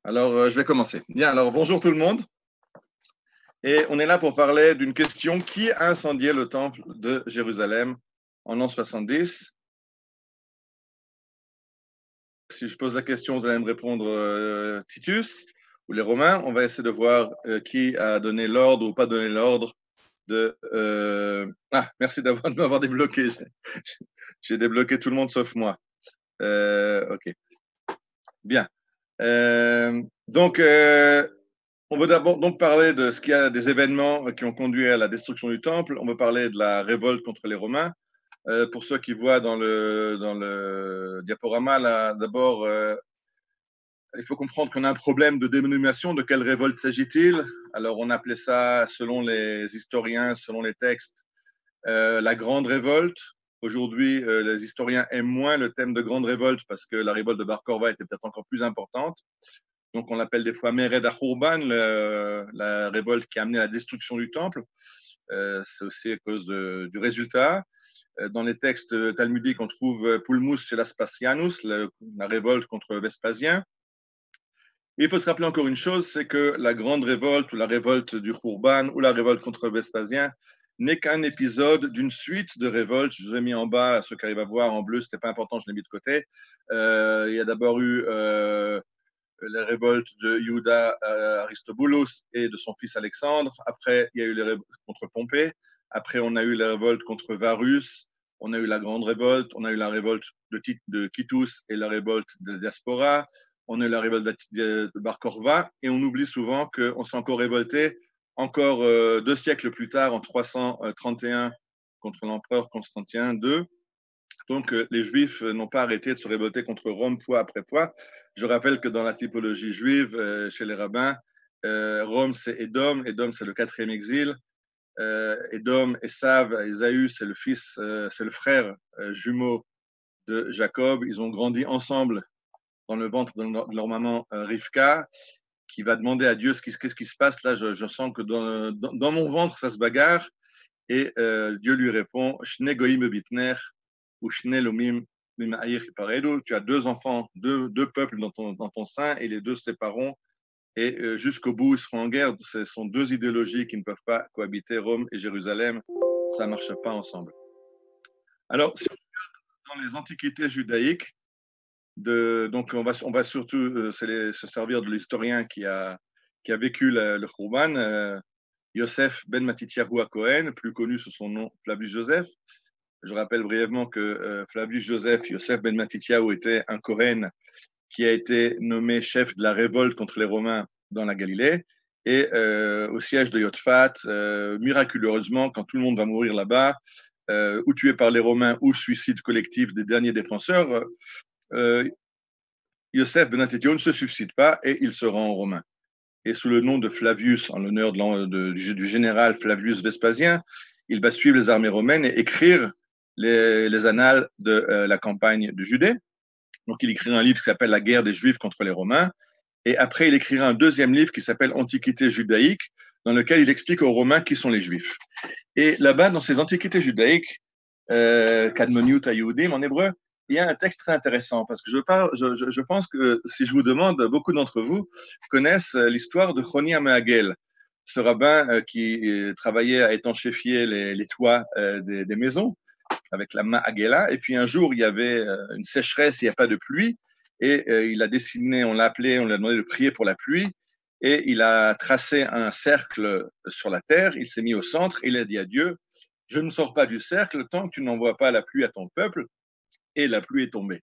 Alors, je vais commencer. Bien, alors bonjour tout le monde. Et on est là pour parler d'une question. Qui a incendié le temple de Jérusalem en l'an 70? Si je pose la question, vous allez me répondre Titus ou les Romains. On va essayer de voir qui a donné l'ordre ou pas donné l'ordre de... Ah, merci de m'avoir débloqué. J'ai débloqué tout le monde sauf moi. OK, bien. Donc, on veut d'abord donc parler de ce qu'il y a des événements qui ont conduit à la destruction du temple. On veut parler de la révolte contre les Romains. Pour ceux qui voient dans le diaporama, là, d'abord, il faut comprendre qu'on a un problème de dénomination. De quelle révolte s'agit-il? Alors, on appelait ça, selon les historiens, selon les textes, la Grande Révolte. Aujourd'hui, les historiens aiment moins le thème de Grande Révolte parce que la révolte de Bar Korva était peut-être encore plus importante. Donc, on l'appelle des fois Mered HaChurban, la révolte qui a amené à la destruction du temple. C'est aussi à cause du résultat. Dans les textes talmudiques, on trouve Pulmus chez Vespasianus, la révolte contre Vespasien. Et il faut se rappeler encore une chose, c'est que la grande révolte ou la révolte du Khurban ou la révolte contre Vespasien n'est qu'un épisode d'une suite de révoltes. Je vous ai mis en bas, ceux qui arrivent à voir en bleu, ce n'était pas important, je l'ai mis de côté. Il y a d'abord eu la révolte de Judas Aristobulus et de son fils Alexandre. Après, il y a eu les révoltes contre Pompée. Après, on a eu la révolte contre Varus. On a eu la grande révolte. On a eu la révolte de Kitus et la révolte de Diaspora. On a eu la révolte de Bar Korva. Et on oublie souvent qu'on s'est encore révolté encore 2 siècles plus tard, en 331, contre l'empereur Constantin II. Donc, les Juifs n'ont pas arrêté de se révolter contre Rome fois après fois. Je rappelle que dans la typologie juive, chez les rabbins, Rome, c'est Édom. Édom, c'est le 4e exil. Édom, Esav, Ésaü, c'est le fils, c'est le frère jumeau de Jacob. Ils ont grandi ensemble dans le ventre de leur maman Rivka, qui va demander à Dieu qu'est-ce qui se passe là. Je sens que dans mon ventre, ça se bagarre. Et Dieu lui répond, Shne goïm bitner, ou Shne lomim mima'ir paredo. Tu as 2 enfants, deux peuples dans ton sein, et les deux se sépareront. Et jusqu'au bout, ils seront en guerre. Ce sont 2 idéologies qui ne peuvent pas cohabiter, Rome et Jérusalem. Ça ne marche pas ensemble. Alors, si on regarde dans les antiquités judaïques, donc on va surtout se servir de l'historien qui a vécu le Khurban, Yosef ben Matityahu Cohen, plus connu sous son nom Flavius Joseph. Je rappelle brièvement que Flavius Joseph, Yosef ben Matityahu, était un Cohen qui a été nommé chef de la révolte contre les Romains dans la Galilée. Et au siège de Yotfat, miraculeusement, quand tout le monde va mourir là-bas, ou tué par les Romains ou suicide collectif des derniers défenseurs, Yosef ben Matityahu ne se suicide pas et il se rend aux Romains. Et sous le nom de Flavius, en l'honneur du général Flavius Vespasien, il va suivre les armées romaines et écrire les annales de la campagne de Judée. Donc, il écrira un livre qui s'appelle La guerre des Juifs contre les Romains. Et après, il écrira un deuxième livre qui s'appelle Antiquité judaïque, dans lequel il explique aux Romains qui sont les Juifs. Et là-bas, dans ces antiquités judaïques, Kadmoniut Ayudim en hébreu, il y a un texte très intéressant parce que je pense que si je vous demande, beaucoup d'entre vous connaissent l'histoire de Choni Amehagel, ce rabbin qui travaillait à étanchéfier les toits des maisons avec la Ma'agela. Et puis un jour, il y avait une sécheresse, il n'y a pas de pluie. Et il a dessiné, on l'a appelé, on lui a demandé de prier pour la pluie. Et il a tracé un cercle sur la terre, il s'est mis au centre, et il a dit à Dieu, je ne sors pas du cercle tant que tu n'envoies pas la pluie à ton peuple. Et la pluie est tombée.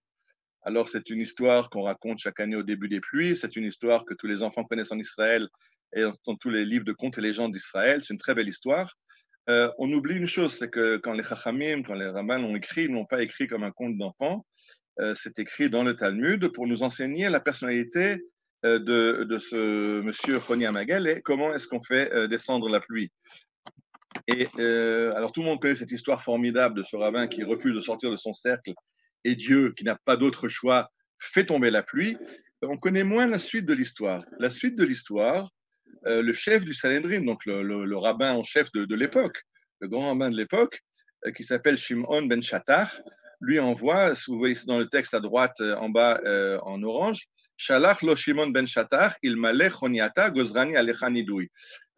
Alors, c'est une histoire qu'on raconte chaque année au début des pluies. C'est une histoire que tous les enfants connaissent en Israël et dans tous les livres de contes et légendes d'Israël. C'est une très belle histoire. On oublie une chose, c'est que quand les Chachamim, quand les rabbins l'ont écrit, ils ne l'ont pas écrit comme un conte d'enfant. C'est écrit dans le Talmud pour nous enseigner la personnalité de ce monsieur Choni Amagel et comment est-ce qu'on fait descendre la pluie. Et alors tout le monde connaît cette histoire formidable de ce rabbin qui refuse de sortir de son cercle et Dieu, qui n'a pas d'autre choix, fait tomber la pluie. On connaît moins la suite de l'histoire. La suite de l'histoire, le chef du Sanhedrin, donc le rabbin en chef de l'époque, le grand rabbin de l'époque, qui s'appelle Shimon ben Shattach, lui envoie, si vous voyez dans le texte à droite, en bas, en orange, Shalach lo Shimon ben Shatar, il malech choniata gozrani alecha nidui.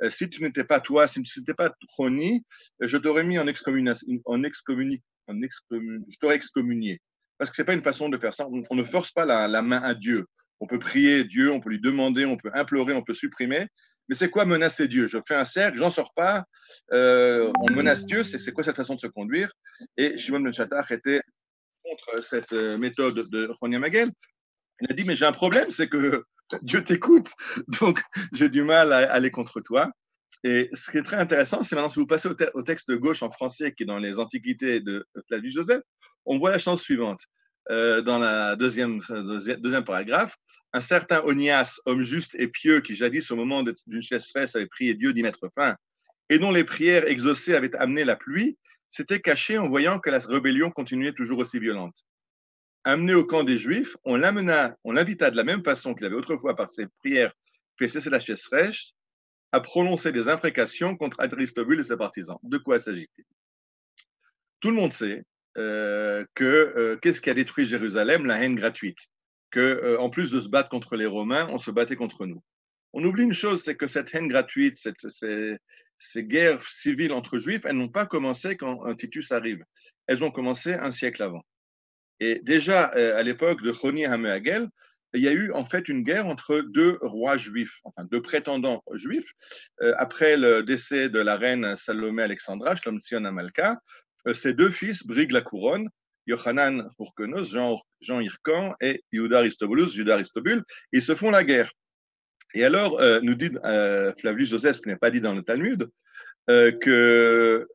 Si tu n'étais pas toi, si tu n'étais pas Choni, je t'aurais mis je t'aurais excommunié. Parce que ce n'est pas une façon de faire ça. On ne force pas la main à Dieu. On peut prier Dieu, on peut lui demander, on peut implorer, on peut supprimer. Mais c'est quoi menacer Dieu? Je fais un cercle, j'en sors pas, on menace Dieu, c'est quoi cette façon de se conduire? Et Shimon ben Shattach était contre cette méthode de Choni Hamagel. Il a dit, mais j'ai un problème, c'est que Dieu t'écoute, donc j'ai du mal à aller contre toi. Et ce qui est très intéressant, c'est maintenant, si vous passez au texte de gauche en français, qui est dans les Antiquités de Flavius Joseph, on voit la chose suivante. Dans la deuxième paragraphe, un certain Onias, homme juste et pieux, qui jadis, au moment d'une chasseresse, avait prié Dieu d'y mettre fin, et dont les prières exaucées avaient amené la pluie, s'était caché en voyant que la rébellion continuait toujours aussi violente. Amené au camp des Juifs, on l'invita de la même façon qu'il avait autrefois par ses prières fait cesser la chasseresse, à prononcer des imprécations contre Aristobule et ses partisans. De quoi s'agit-il? Tout le monde sait qu'est-ce qui a détruit Jérusalem? La haine gratuite. En plus de se battre contre les Romains, on se battait contre nous. On oublie une chose, c'est que cette haine gratuite, ces guerres civiles entre Juifs, elles n'ont pas commencé quand Titus arrive. Elles ont commencé un siècle avant. Et déjà, à l'époque de Choni Hammeagel, il y a eu en fait une guerre entre deux rois juifs, enfin deux prétendants juifs. Après le décès de la reine Salomé Alexandra, Shlomtzion Amalka, ses deux fils briguent la couronne, Yochanan Hyrcanos, Jean Hircan et Judas Aristobulus, Judas Aristobule. Ils se font la guerre. Et alors, nous dit Flavius Joseph, ce qui n'est pas dit dans le Talmud, que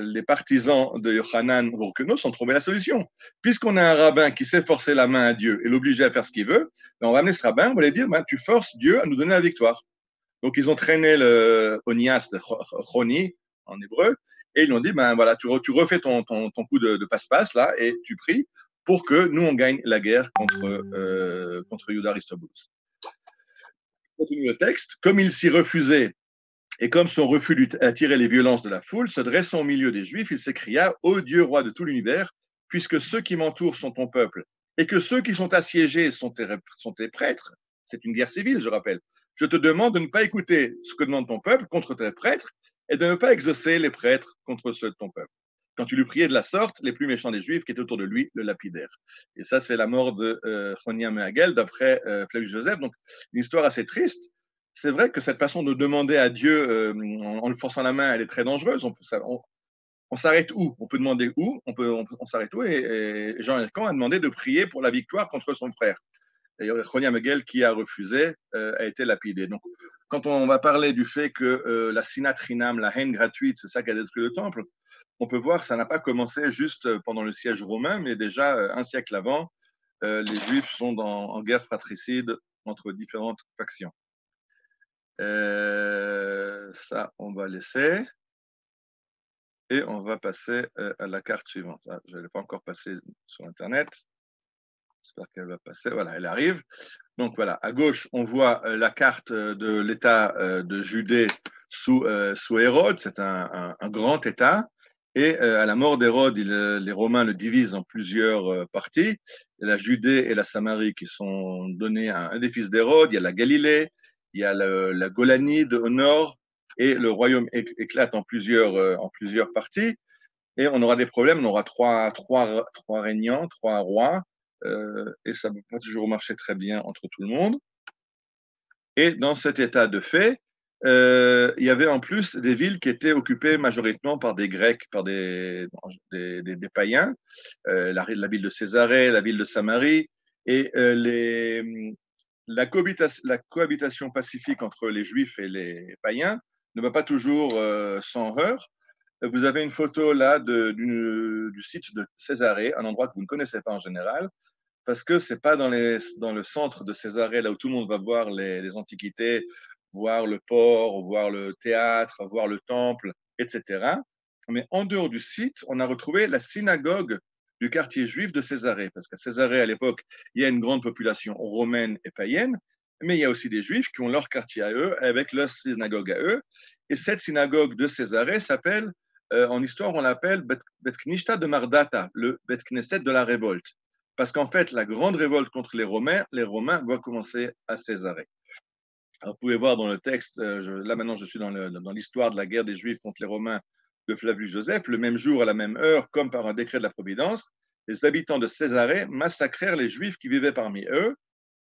les partisans de Yochanan Hyrcanos ont trouvé la solution. Puisqu'on a un rabbin qui sait forcer la main à Dieu et l'obliger à faire ce qu'il veut, ben on va amener ce rabbin, on va lui dire, ben, tu forces Dieu à nous donner la victoire. Donc ils ont traîné le Onias de Choni en hébreu, et ils lui ont dit, ben voilà, tu refais ton coup de passe-passe là, et tu pries pour que nous on gagne la guerre contre Judas Aristobulus. Continue le texte. Comme il s'y refusait, et comme son refus attirait les violences de la foule, se dressant au milieu des Juifs, il s'écria, ô Dieu, roi de tout l'univers, puisque ceux qui m'entourent sont ton peuple, et que ceux qui sont assiégés sont tes prêtres, c'est une guerre civile, je rappelle, je te demande de ne pas écouter ce que demande ton peuple contre tes prêtres, et de ne pas exaucer les prêtres contre ceux de ton peuple. Quand tu lui priais de la sorte, les plus méchants des Juifs qui étaient autour de lui le lapidèrent. Et ça, c'est la mort de Choni Hammeagel d'après Flavius Joseph. Donc, une histoire assez triste. C'est vrai que cette façon de demander à Dieu en lui forçant la main, elle est très dangereuse. On s'arrête où? On peut demander où? On s'arrête où? Et Jean Hircan a demandé de prier pour la victoire contre son frère. Et Choni Hammeagel, qui a refusé, a été lapidé. Donc, quand on va parler du fait que la sinat chinam, la haine gratuite, c'est ça qui a détruit le temple, on peut voir que ça n'a pas commencé juste pendant le siège romain, mais déjà un siècle avant, les Juifs sont en guerre fratricide entre différentes factions. Ça, on va laisser. Et on va passer à la carte suivante. Ah, je ne l'ai pas encore passée sur Internet. J'espère qu'elle va passer. Voilà, elle arrive. Donc voilà, à gauche, on voit la carte de l'État de Judée sous Hérode. C'est un grand État. Et à la mort d'Hérode, les Romains le divisent en plusieurs parties. Il y a la Judée et la Samarie qui sont données à un des fils d'Hérode. Il y a la Galilée, il y a la Golanide au nord, et le royaume éclate en plusieurs parties. Et on aura des problèmes. On aura trois régnants, trois rois. Et ça ne peut pas toujours marcher très bien entre tout le monde. Et dans cet état de fait, il y avait en plus des villes qui étaient occupées majoritairement par des Grecs, par des païens, la ville de Césarée, la ville de Samarie, et la cohabitation pacifique entre les Juifs et les païens ne va pas toujours sans heurts. Vous avez une photo là du site de Césarée, un endroit que vous ne connaissez pas en général, parce que ce n'est pas dans le centre de Césarée, là où tout le monde va voir les antiquités, voir le port, voir le théâtre, voir le temple, etc. Mais en dehors du site, on a retrouvé la synagogue du quartier juif de Césarée, parce qu'à Césarée, à l'époque, il y a une grande population romaine et païenne, mais il y a aussi des juifs qui ont leur quartier à eux, avec leur synagogue à eux. Et cette synagogue de Césarée s'appelle en histoire, on l'appelle Bet Knishta de Mardata, le Bet Knesset de la révolte. Parce qu'en fait, la grande révolte contre les Romains va commencer à Césarée. Alors, vous pouvez voir dans le texte, là maintenant je suis dans l'histoire de la guerre des Juifs contre les Romains de Flavius Joseph, le même jour, à la même heure, comme par un décret de la Providence, les habitants de Césarée massacrèrent les Juifs qui vivaient parmi eux,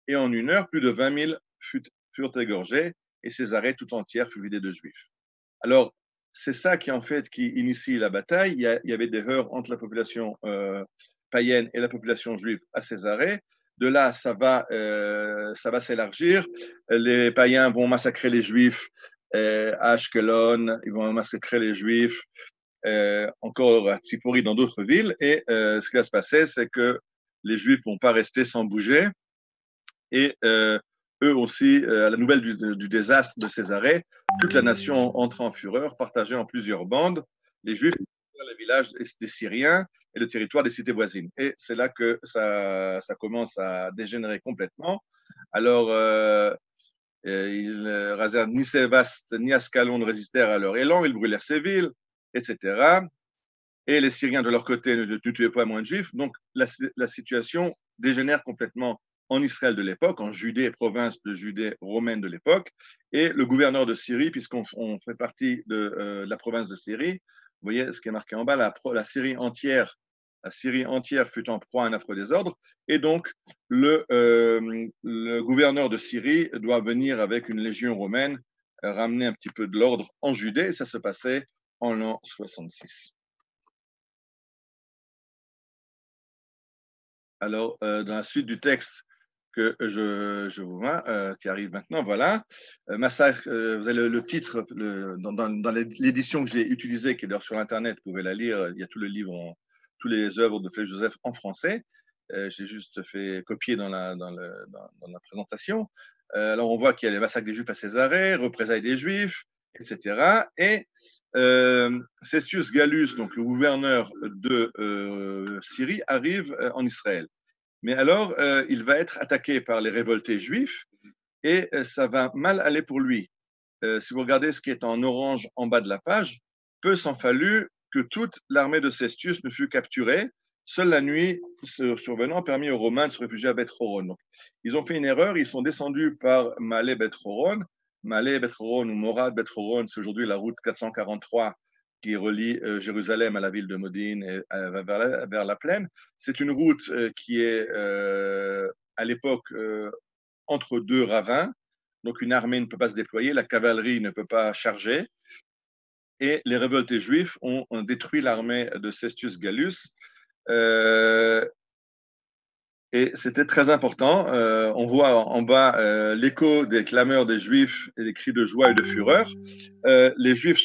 et en une heure, plus de 20 000 furent égorgés, et Césarée tout entière fut vidée de Juifs. Alors, c'est ça qui, en fait, qui initie la bataille. Il y avait des heurts entre la population païenne et la population juive à Césarée. De là, ça va s'élargir. Les païens vont massacrer les Juifs à Ashkelon, ils vont massacrer les Juifs encore à Tsipori, dans d'autres villes. Et ce qui va se passer, c'est que les Juifs ne vont pas rester sans bouger. Et eux aussi, à la nouvelle du désastre de Césarée, toute la nation entre en fureur, partagée en plusieurs bandes. Les Juifs les villages des Syriens et le territoire des cités voisines. Et c'est là que ça commence à dégénérer complètement. Alors, ni Sévaste ni Ascalon ne résistèrent à leur élan, ils brûlèrent ces villes, etc. Et les Syriens, de leur côté, ne tuaient pas moins de Juifs. Donc, la situation dégénère complètement en Israël de l'époque, en Judée, province de Judée romaine de l'époque. Et le gouverneur de Syrie, puisqu'on fait partie de la province de Syrie, vous voyez ce qui est marqué en bas, la Syrie entière fut en proie à un affreux désordre. Et donc, le gouverneur de Syrie doit venir avec une légion romaine, ramener un petit peu de l'ordre en Judée. Et ça se passait en l'an 66. Alors, dans la suite du texte que je vous vois, qui arrive maintenant, voilà. Massacre, vous avez le titre dans l'édition que j'ai utilisée, qui est d'ailleurs sur Internet, vous pouvez la lire, il y a tout le livre, tous les œuvres de Flavius Joseph en français. J'ai juste fait copier dans la présentation. Alors, on voit qu'il y a les massacres des Juifs à Césarée, représailles des Juifs, etc. Et Cestius Gallus, donc le gouverneur de Syrie, arrive en Israël. Mais alors, il va être attaqué par les révoltés juifs et ça va mal aller pour lui. Si vous regardez ce qui est en orange en bas de la page, peu s'en fallut que toute l'armée de Cestius ne fût capturée. Seule la nuit survenant permit aux Romains de se réfugier à Beth-Horon. Donc, ils ont fait une erreur, ils sont descendus par Malé Beth-Horon. Malé Beth-Horon ou Morad Beth-Horon, c'est aujourd'hui la route 443 qui relie Jérusalem à la ville de Modine et vers la plaine. C'est une route qui est à l'époque entre deux ravins, donc une armée ne peut pas se déployer, la cavalerie ne peut pas charger, et les révoltés juifs ont détruit l'armée de Cestius Gallus. Et c'était très important. On voit en bas l'écho des clameurs des Juifs et des cris de joie et de fureur. Les Juifs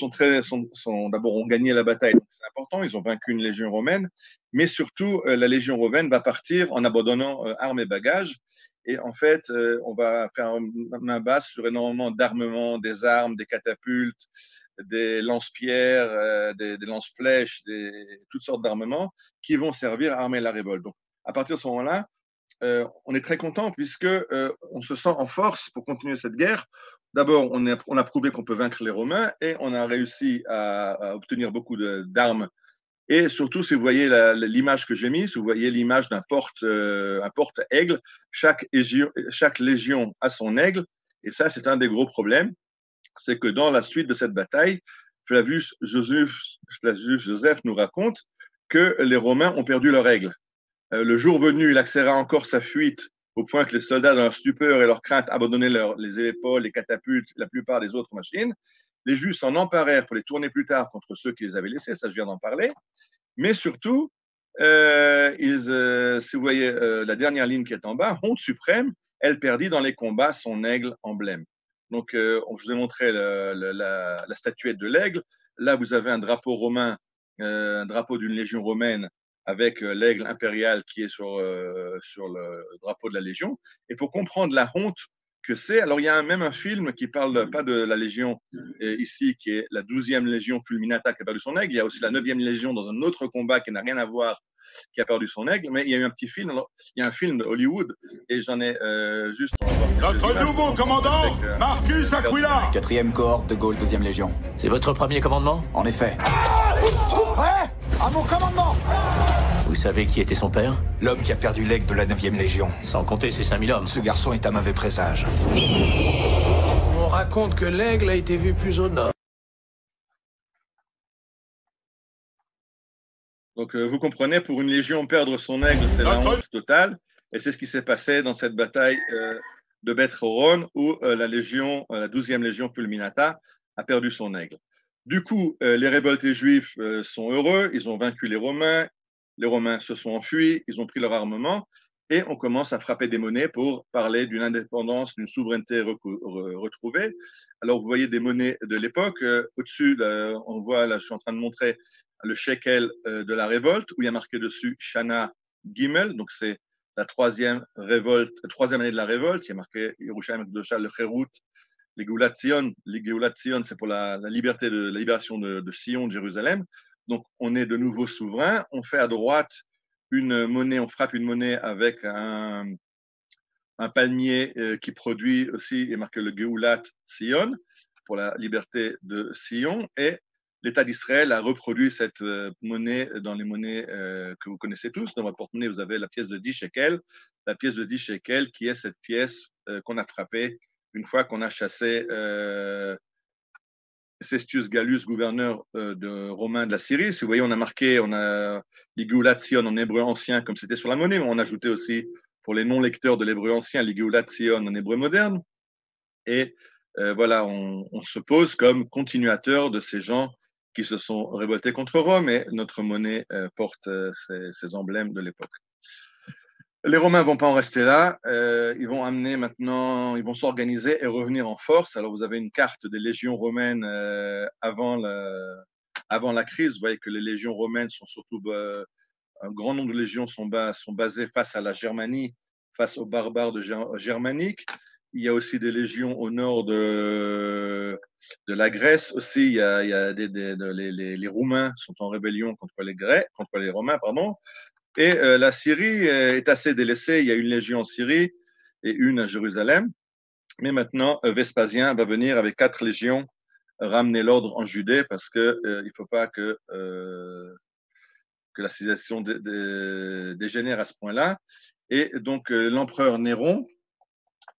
d'abord ont gagné la bataille, donc c'est important. Ils ont vaincu une légion romaine, mais surtout la légion romaine va partir en abandonnant armes et bagages. Et en fait, on va faire main basse sur énormément d'armements, des armes, des catapultes, des lance-pierres, des lance-flèches, toutes sortes d'armements qui vont servir à armer la révolte. Donc, à partir de ce moment-là, on est très content puisque on se sent en force pour continuer cette guerre. D'abord, on a prouvé qu'on peut vaincre les Romains et on a réussi à obtenir beaucoup d'armes. Et surtout, si vous voyez l'image que j'ai mise, vous voyez l'image d'un porte-aigle. Chaque légion a son aigle. Et ça, c'est un des gros problèmes. C'est que dans la suite de cette bataille, Flavius Joseph nous raconte que les Romains ont perdu leur aigle. Le jour venu, il accéléra encore sa fuite au point que les soldats, dans leur stupeur et leur crainte, abandonnaient les épaules, les catapultes, la plupart des autres machines. Les Juifs s'en emparèrent pour les tourner plus tard contre ceux qui les avaient laissés, ça je viens d'en parler. Mais surtout, si vous voyez la dernière ligne qui est en bas, honte suprême, elle perdit dans les combats son aigle emblème. Donc, je vous ai montré la statuette de l'aigle. Là, vous avez un drapeau romain, un drapeau d'une légion romaine avec l'aigle impérial qui est sur le drapeau de la Légion. Et pour comprendre la honte que c'est, alors il y a même un film qui parle pas de la Légion ici, qui est la 12e Légion Fulminata qui a perdu son aigle. Il y a aussi la 9e Légion dans un autre combat qui n'a rien à voir, qui a perdu son aigle. Mais il y a eu un petit film, alors, il y a un film de Hollywood, et j'en ai juste... Notre nouveau commandant, Marcus Aquila. 4e cohorte de Gaulle, 2e Légion. C'est votre premier commandement? En effet. À mon commandement! Vous savez qui était son père? L'homme qui a perdu l'aigle de la 9e Légion. Sans compter ses 5000 hommes. Ce garçon est un mauvais présage. On raconte que l'aigle a été vu plus au nord. Donc, vous comprenez, pour une légion, perdre son aigle, c'est la honte totale. Et c'est ce qui s'est passé dans cette bataille de Beth Horon, où la 12e légion Fulminata a perdu son aigle. Du coup, les révoltés juifs sont heureux, ils ont vaincu les Romains se sont enfuis, ils ont pris leur armement, et on commence à frapper des monnaies pour parler d'une indépendance, d'une souveraineté retrouvée. Alors, vous voyez des monnaies de l'époque. Au-dessus, on voit, là, je suis en train de montrer le shekel de la révolte, où il y a marqué dessus Shana Gimel, donc c'est la troisième année de la révolte. Il y a marqué Yerushalayim Kedosha, le Cherut, les Geulat Zion. Les Geulat Zion, c'est pour la libération de Sion, de Jérusalem. Donc, on est de nouveau souverain. On fait à droite une monnaie, on frappe une monnaie avec un palmier qui produit aussi, il est marqué le Geulat Zion, pour la liberté de Sion. Et l'État d'Israël a reproduit cette monnaie dans les monnaies que vous connaissez tous. Dans votre porte-monnaie, vous avez la pièce de 10 shekels. La pièce de 10 shekels qui est cette pièce qu'on a frappée une fois qu'on a chassé Cestius Gallus, gouverneur romain de la Syrie. Si vous voyez, on a marqué, on a l'Igeulat Zion en hébreu ancien, comme c'était sur la monnaie, mais on a ajouté aussi, pour les non-lecteurs de l'hébreu ancien, l'Igeulat Zion en hébreu moderne. Et voilà, on se pose comme continuateur de ces gens qui se sont révoltés contre Rome, et notre monnaie porte ces emblèmes de l'époque. Les Romains vont pas en rester là, ils vont amener maintenant, ils vont s'organiser et revenir en force. Alors vous avez une carte des légions romaines avant la crise. Vous voyez que les légions romaines sont surtout, un grand nombre de légions sont basées face à la Germanie, face aux barbares germaniques. Il y a aussi des légions au nord de la Grèce aussi. Il y a les Roumains sont en rébellion contre les Romains, pardon. Et la Syrie est assez délaissée. Il y a une légion en Syrie et une à Jérusalem. Mais maintenant, Vespasien va venir avec 4 légions ramener l'ordre en Judée, parce que il ne faut pas que la civilisation dégénère à ce point-là. Et donc, l'empereur Néron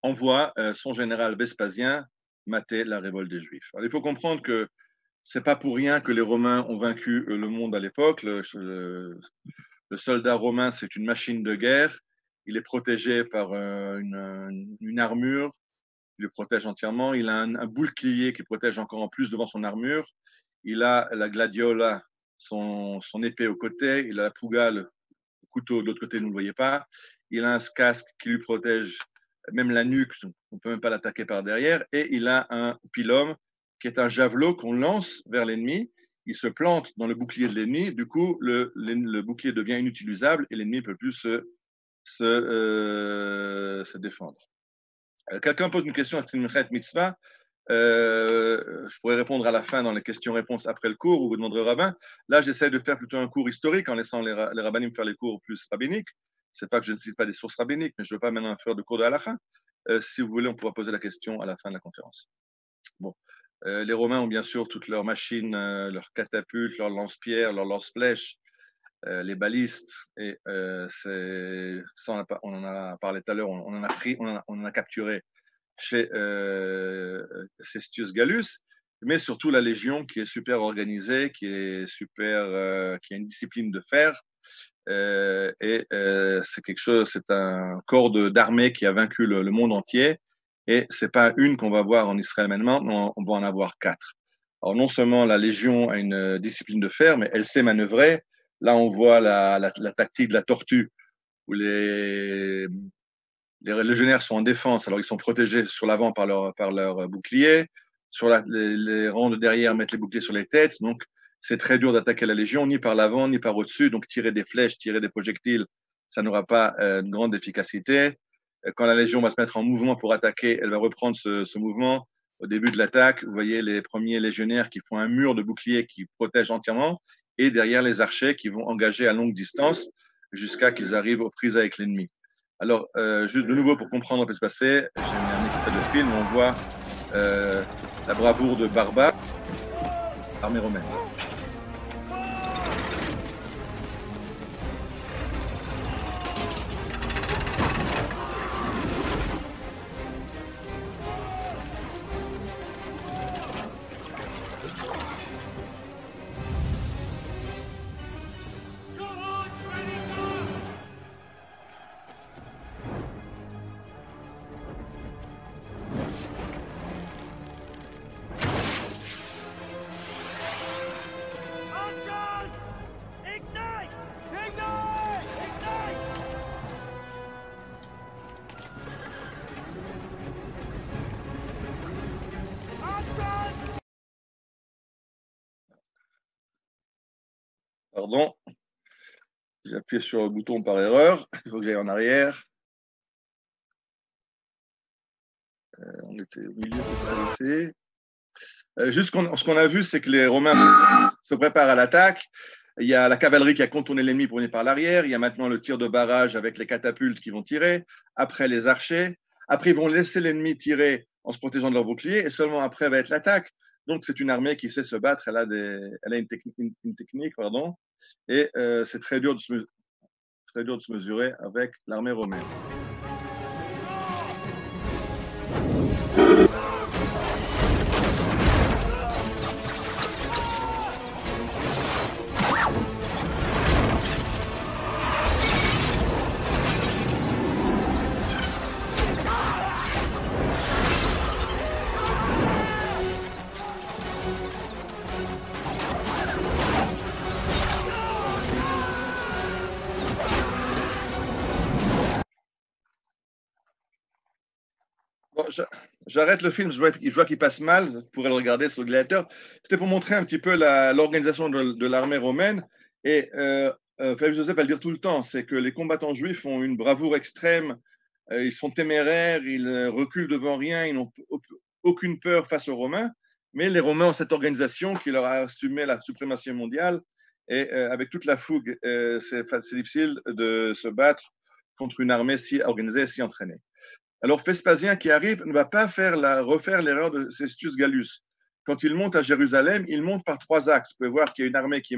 envoie son général Vespasien mater la révolte des Juifs. Alors, il faut comprendre que c'est pas pour rien que les Romains ont vaincu le monde à l'époque. Le soldat romain, c'est une machine de guerre. Il est protégé par une armure. Il le protège entièrement. Il a un bouclier qui protège encore en plus devant son armure. Il a la gladiola, son épée au côté. Il a la puga, le couteau de l'autre côté, vous ne le voyez pas. Il a un casque qui lui protège même la nuque. On ne peut même pas l'attaquer par derrière. Et il a un pilum qui est un javelot qu'on lance vers l'ennemi. Il se plante dans le bouclier de l'ennemi. Du coup, le bouclier devient inutilisable et l'ennemi ne peut plus se défendre. Quelqu'un pose une question à Tzimchet Mitzvah. Je pourrais répondre à la fin dans les questions-réponses après le cours, ou vous demanderez au rabbin. Là, j'essaie de faire plutôt un cours historique en laissant les rabbinim faire les cours plus rabbiniques. C'est pas que je ne cite pas des sources rabbiniques, mais je ne veux pas maintenant faire de cours de halakha. Si vous voulez, on pourra poser la question à la fin de la conférence. Bon. Les Romains ont bien sûr toutes leurs machines, leurs catapultes, leurs lance-pierres, leurs lance-flèches, les balistes. Et ça, on en a parlé tout à l'heure, on en a capturé chez Cestius Gallus, mais surtout la Légion qui est super organisée, qui a une discipline de fer. C'est quelque chose, c'est un corps d'armée qui a vaincu le monde entier. Et ce n'est pas une qu'on va voir en Israël maintenant, on va en avoir 4. Alors non seulement la Légion a une discipline de fer, mais elle sait manœuvrer. Là, on voit la tactique de la tortue, où les légionnaires sont en défense. Alors ils sont protégés sur l'avant par leur bouclier. Sur les rangs de derrière mettent les boucliers sur les têtes. Donc c'est très dur d'attaquer la Légion, ni par l'avant, ni par au-dessus. Donc tirer des flèches, tirer des projectiles, ça n'aura pas de grande efficacité. Quand la Légion va se mettre en mouvement pour attaquer, elle va reprendre ce mouvement. Au début de l'attaque, vous voyez les premiers légionnaires qui font un mur de boucliers qui protège entièrement, et derrière les archers qui vont engager à longue distance jusqu'à qu'ils arrivent aux prises avec l'ennemi. Alors, juste de nouveau pour comprendre ce qui peut se passer, j'ai mis un extrait de film où on voit la bravoure de Barba, armée romaine. Pardon, j'ai appuyé sur le bouton par erreur. Il faut que j'aille en arrière. On était au milieu de l'ADC. Juste ce qu'on a vu, c'est que les Romains se préparent à l'attaque. Il y a la cavalerie qui a contourné l'ennemi pour venir par l'arrière. Il y a maintenant le tir de barrage avec les catapultes qui vont tirer. Après, les archers. Après, ils vont laisser l'ennemi tirer en se protégeant de leur bouclier. Et seulement après va être l'attaque. Donc, c'est une armée qui sait se battre. Elle a une technique, pardon. Et c'est très dur de se mesurer avec l'armée romaine. Bon, j'arrête le film, je vois qu'il passe mal, vous pourrez le regarder sur le Gladiateur. C'était pour montrer un petit peu l'organisation de l'armée romaine. Et Flavie Joseph va le dire tout le temps, c'est que les combattants juifs ont une bravoure extrême, ils sont téméraires, ils reculent devant rien, ils n'ont aucune peur face aux Romains. Mais les Romains ont cette organisation qui leur a assumé la suprématie mondiale. Et avec toute la fougue, c'est difficile de se battre contre une armée si organisée, si entraînée. Alors Vespasien qui arrive ne va pas refaire l'erreur de Cestius Gallus. Quand il monte à Jérusalem, il monte par trois axes. Vous pouvez voir qu'il y a une armée qui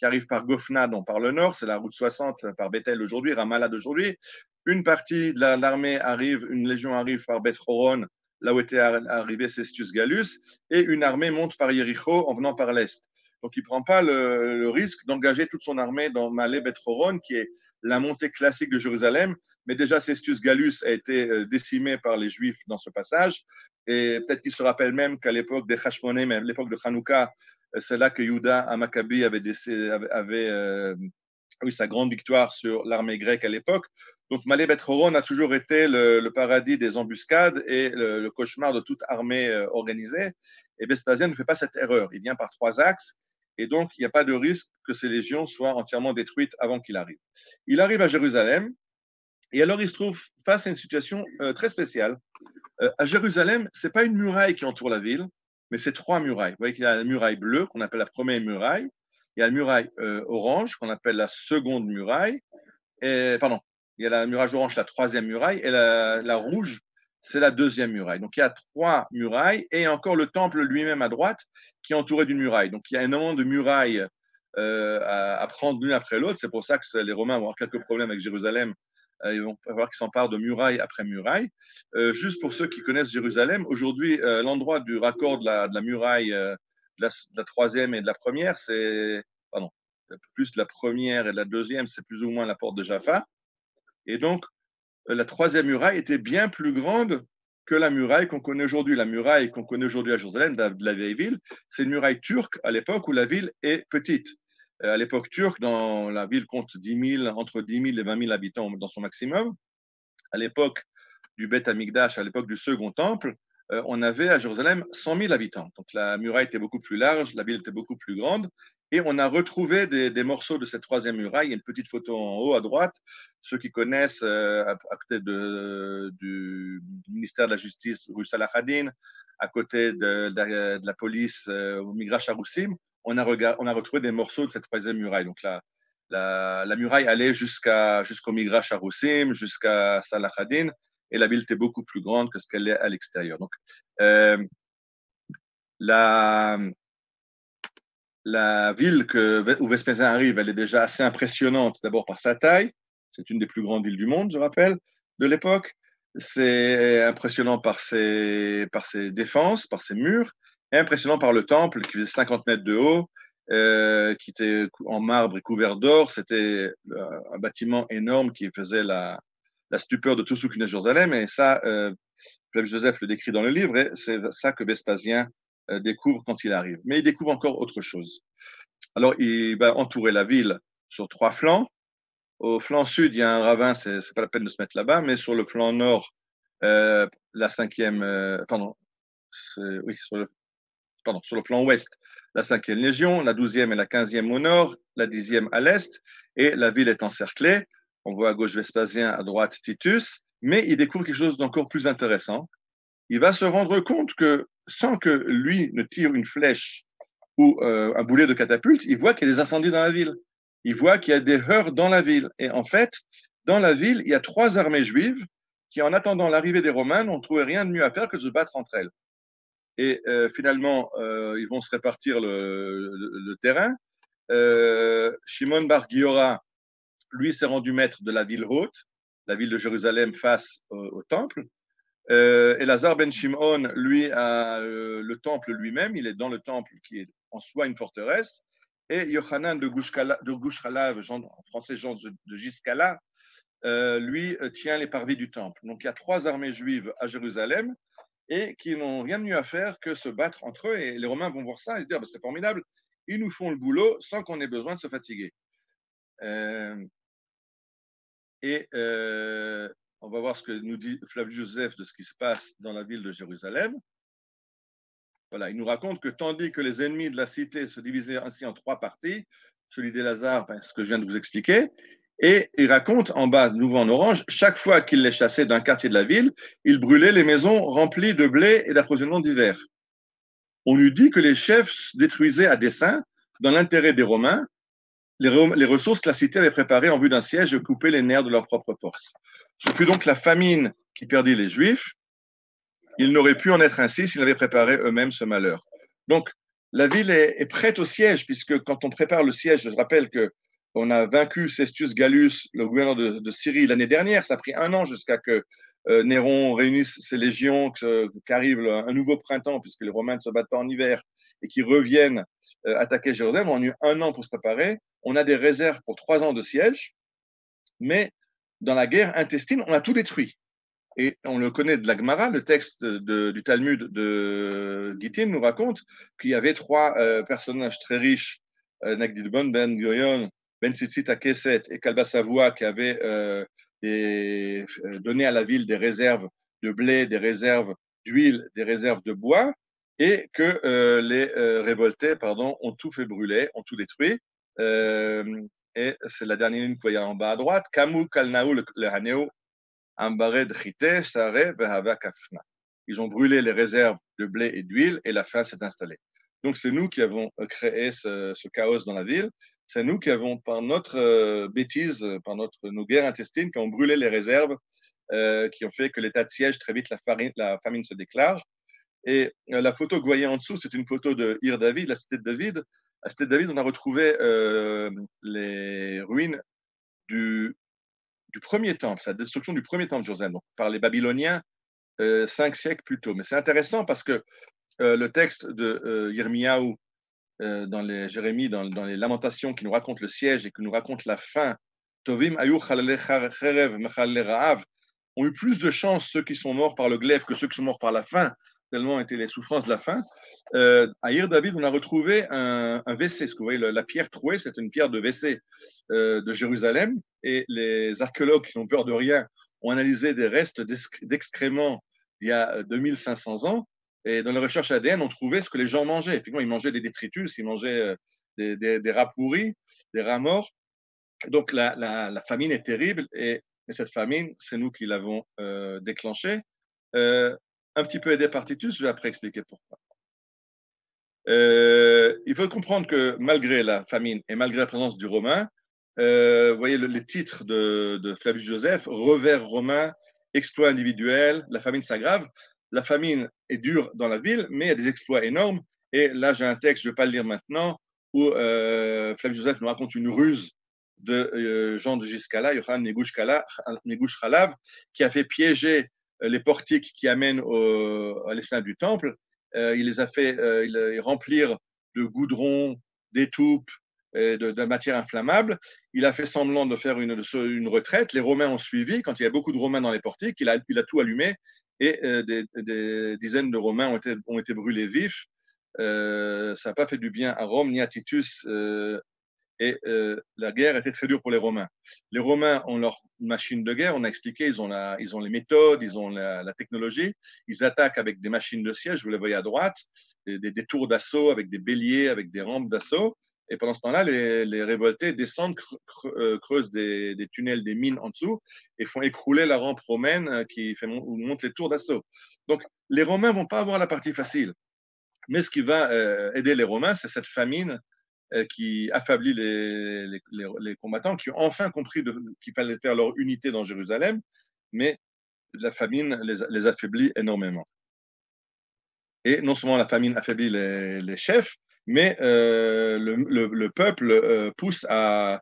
arrive par Gophna, donc par le nord, c'est la route 60 par Bethel aujourd'hui, Ramallah d'aujourd'hui. Une partie de l'armée arrive, une légion arrive par Beth Horon, là où était arrivé Cestius Gallus, et une armée monte par Jéricho en venant par l'est. Donc il ne prend pas le risque d'engager toute son armée dans Malé Beth Horon, qui est la montée classique de Jérusalem, mais déjà Cestius Gallus a été décimé par les Juifs dans ce passage, et peut-être qu'il se rappelle même qu'à l'époque des Hashmonaïm, à l'époque de Hanouka, c'est là que Yehuda à Maccabi avait eu sa grande victoire sur l'armée grecque à l'époque. Donc Malé Beth Horon a toujours été le paradis des embuscades et le cauchemar de toute armée organisée. Et Vespasien ne fait pas cette erreur. Il vient par trois axes. Et donc, il n'y a pas de risque que ces légions soient entièrement détruites avant qu'il arrive. Il arrive à Jérusalem, et alors il se trouve face à une situation très spéciale. À Jérusalem, ce n'est pas une muraille qui entoure la ville, mais c'est trois murailles. Vous voyez qu'il y a la muraille bleue, qu'on appelle la première muraille, il y a la muraille orange, qu'on appelle la seconde muraille, il y a la muraille orange, la troisième muraille, et la rouge, c'est la deuxième muraille. Donc, il y a trois murailles et encore le temple lui-même à droite qui est entouré d'une muraille. Donc, il y a énormément de murailles à prendre l'une après l'autre. C'est pour ça que les Romains vont avoir quelques problèmes avec Jérusalem. Ils vont falloir qu'ils s'emparent de muraille après muraille. Juste pour ceux qui connaissent Jérusalem, aujourd'hui, l'endroit du raccord de la muraille de la troisième et de la première, c'est, pardon, plus de la première et de la deuxième, c'est plus ou moins la porte de Jaffa. Et donc, la troisième muraille était bien plus grande que la muraille qu'on connaît aujourd'hui. La muraille qu'on connaît aujourd'hui à Jérusalem, de la vieille ville, c'est une muraille turque à l'époque où la ville est petite. À l'époque turque, la ville compte entre 10 000 et 20 000 habitants dans son maximum. À l'époque du Beth Amikdash, à l'époque du Second Temple, on avait à Jérusalem 100 000 habitants. Donc la muraille était beaucoup plus large, la ville était beaucoup plus grande. Et on a retrouvé des morceaux de cette troisième muraille. Il y a une petite photo en haut à droite. Ceux qui connaissent, à côté du ministère de la Justice, rue Salahadin, à côté de la police au Migrash Haroussim, on a retrouvé des morceaux de cette troisième muraille. Donc la muraille allait jusqu'au Migrash Haroussim, jusqu'à Salahadin, et la ville était beaucoup plus grande que ce qu'elle est à l'extérieur. Donc, la ville où Vespasien arrive, elle est déjà assez impressionnante, d'abord par sa taille. C'est une des plus grandes villes du monde, je rappelle, de l'époque. C'est impressionnant par ses défenses, par ses murs, et impressionnant par le temple qui faisait 50 mètres de haut, qui était en marbre et couvert d'or. C'était un bâtiment énorme qui faisait la stupeur de tous ceux qui venaient de Jérusalem. Et ça, Joseph le décrit dans le livre, et c'est ça que Vespasien découvre quand il arrive. Mais il découvre encore autre chose. Alors, il va entourer la ville sur trois flancs. Au flanc sud, il y a un ravin, c'est pas la peine de se mettre là-bas, mais sur le flanc nord, la cinquième, sur le flanc ouest, la 5e Légion, la 12e et la 15e au nord, la 10e à l'est, et la ville est encerclée. On voit à gauche Vespasien, à droite Titus, mais il découvre quelque chose d'encore plus intéressant. Il va se rendre compte que sans que lui ne tire une flèche ou un boulet de catapulte, il voit qu'il y a des incendies dans la ville. Il voit qu'il y a des heurts dans la ville. Et en fait, dans la ville, il y a 3 armées juives qui, en attendant l'arrivée des Romains, n'ont trouvé rien de mieux à faire que de se battre entre elles. Et finalement, ils vont se répartir le terrain. Shimon bar Giora, lui, s'est rendu maître de la ville haute, la ville de Jérusalem face au temple. Elazar ben Shimon, lui, a le temple lui-même. Il est dans le temple qui est en soi une forteresse. Et Yochanan de Gush Chalav, en français Jean de Giscala, lui tient les parvis du temple. Donc il y a 3 armées juives à Jérusalem et qui n'ont rien de mieux à faire que se battre entre eux. Et les Romains vont voir ça et se dire, c'est formidable, ils nous font le boulot sans qu'on ait besoin de se fatiguer. On va voir ce que nous dit Flavius Joseph de ce qui se passe dans la ville de Jérusalem. Voilà, il nous raconte que tandis que les ennemis de la cité se divisaient ainsi en 3 parties, celui d'Élazar, ce que je viens de vous expliquer, et il raconte en bas, nouveau en orange, chaque fois qu'il les chassait d'un quartier de la ville, il brûlait les maisons remplies de blé et d'approvisionnement divers. On lui dit que les chefs détruisaient à dessein, dans l'intérêt des Romains, les ressources que la cité avait préparées en vue d'un siège et couper les nerfs de leur propre force. Ce fut donc la famine qui perdit les Juifs. Ils n'auraient pu en être ainsi s'ils avaient préparé eux-mêmes ce malheur. Donc, la ville est prête au siège, puisque quand on prépare le siège, je rappelle qu'on a vaincu Cestius Gallus, le gouverneur de Syrie, l'année dernière. Ça a pris 1 an jusqu'à que Néron réunisse ses légions, qu'arrive un nouveau printemps, puisque les Romains ne se battent pas en hiver, et qu'ils reviennent attaquer Jérusalem. On a eu 1 an pour se préparer. On a des réserves pour 3 ans de siège, mais dans la guerre intestine, on a tout détruit. Et on le connaît de la Gemara, le texte du Talmud de Gittin nous raconte qu'il y avait 3 personnages très riches, Nagdilbon, Ben Gurion, Ben Tzitzit à Kesset et Kalba Savoie, qui avaient donné à la ville des réserves de blé, des réserves d'huile, des réserves de bois, et que les révoltés ont tout fait brûler, ont tout détruit. Et c'est la dernière ligne qu'il y a en bas à droite. Kamu kalnaou le haneo. Ils ont brûlé les réserves de blé et d'huile et la faim s'est installée. Donc c'est nous qui avons créé ce chaos dans la ville. C'est nous qui avons, par notre bêtise, par nos guerres intestines, qui ont brûlé les réserves, qui ont fait que l'état de siège, très vite, la famine se déclare. Et la photo que vous voyez en dessous, c'est une photo de Ir David, la cité de David. À la cité de David, on a retrouvé les ruines du premier temple, la destruction du premier temple de Jérusalem, donc par les Babyloniens 5 siècles plus tôt. Mais c'est intéressant parce que le texte de Yirmiyahu dans les Jérémie, dans les Lamentations, qui nous raconte le siège et qui nous raconte la fin, Tovim ayu chalalei cherev mechalei ra'av, ont eu plus de chance ceux qui sont morts par le glaive que ceux qui sont morts par la faim, tellement étaient les souffrances de la faim. À Ir David, on a retrouvé un WC. Ce que vous voyez, la pierre trouée, c'est une pierre de WC de Jérusalem. Et les archéologues qui n'ont peur de rien ont analysé des restes d'excréments d'il y a 2500 ans. Et dans les recherches ADN, on trouvait ce que les gens mangeaient. Effectivement, ils mangeaient des détritus, ils mangeaient des rats pourris, des rats morts. Donc la famine est terrible. Et cette famine, c'est nous qui l'avons déclenchée. Un petit peu aidé par Titus, je vais après expliquer pourquoi. Il faut comprendre que malgré la famine et malgré la présence du Romain, vous voyez les titres de Flavius Joseph, revers romain, exploits individuels, la famine s'aggrave. La famine est dure dans la ville, mais il y a des exploits énormes. Et là, j'ai un texte, je ne vais pas le lire maintenant, où Flavius Joseph nous raconte une ruse de Jean de Giscala, Yochanan Negush Chalav, qui a fait piéger les portiques qui amènent à l'esplanade du temple. Il les a fait remplir de goudron, d'étoupe, de matière inflammable. Il a fait semblant de faire une retraite. Les Romains ont suivi. Quand il y a beaucoup de Romains dans les portiques, il a tout allumé et des dizaines de Romains ont été brûlés vifs. Ça n'a pas fait du bien à Rome ni à Titus Et la guerre était très dure pour les Romains. Les Romains ont leur machine de guerre, on a expliqué, ils ont les méthodes, ils ont la technologie. Ils attaquent avec des machines de siège, vous les voyez à droite, des tours d'assaut avec des béliers, avec des rampes d'assaut. Et pendant ce temps-là, les révoltés descendent, creusent des tunnels, des mines en dessous et font écrouler la rampe romaine qui monte les tours d'assaut. Donc, les Romains ne vont pas avoir la partie facile. Mais ce qui va aider les Romains, c'est cette famine qui affaiblit les combattants, qui ont enfin compris qu'il fallait faire leur unité dans Jérusalem, mais la famine les affaiblit énormément. Et non seulement la famine affaiblit les chefs, mais le peuple pousse à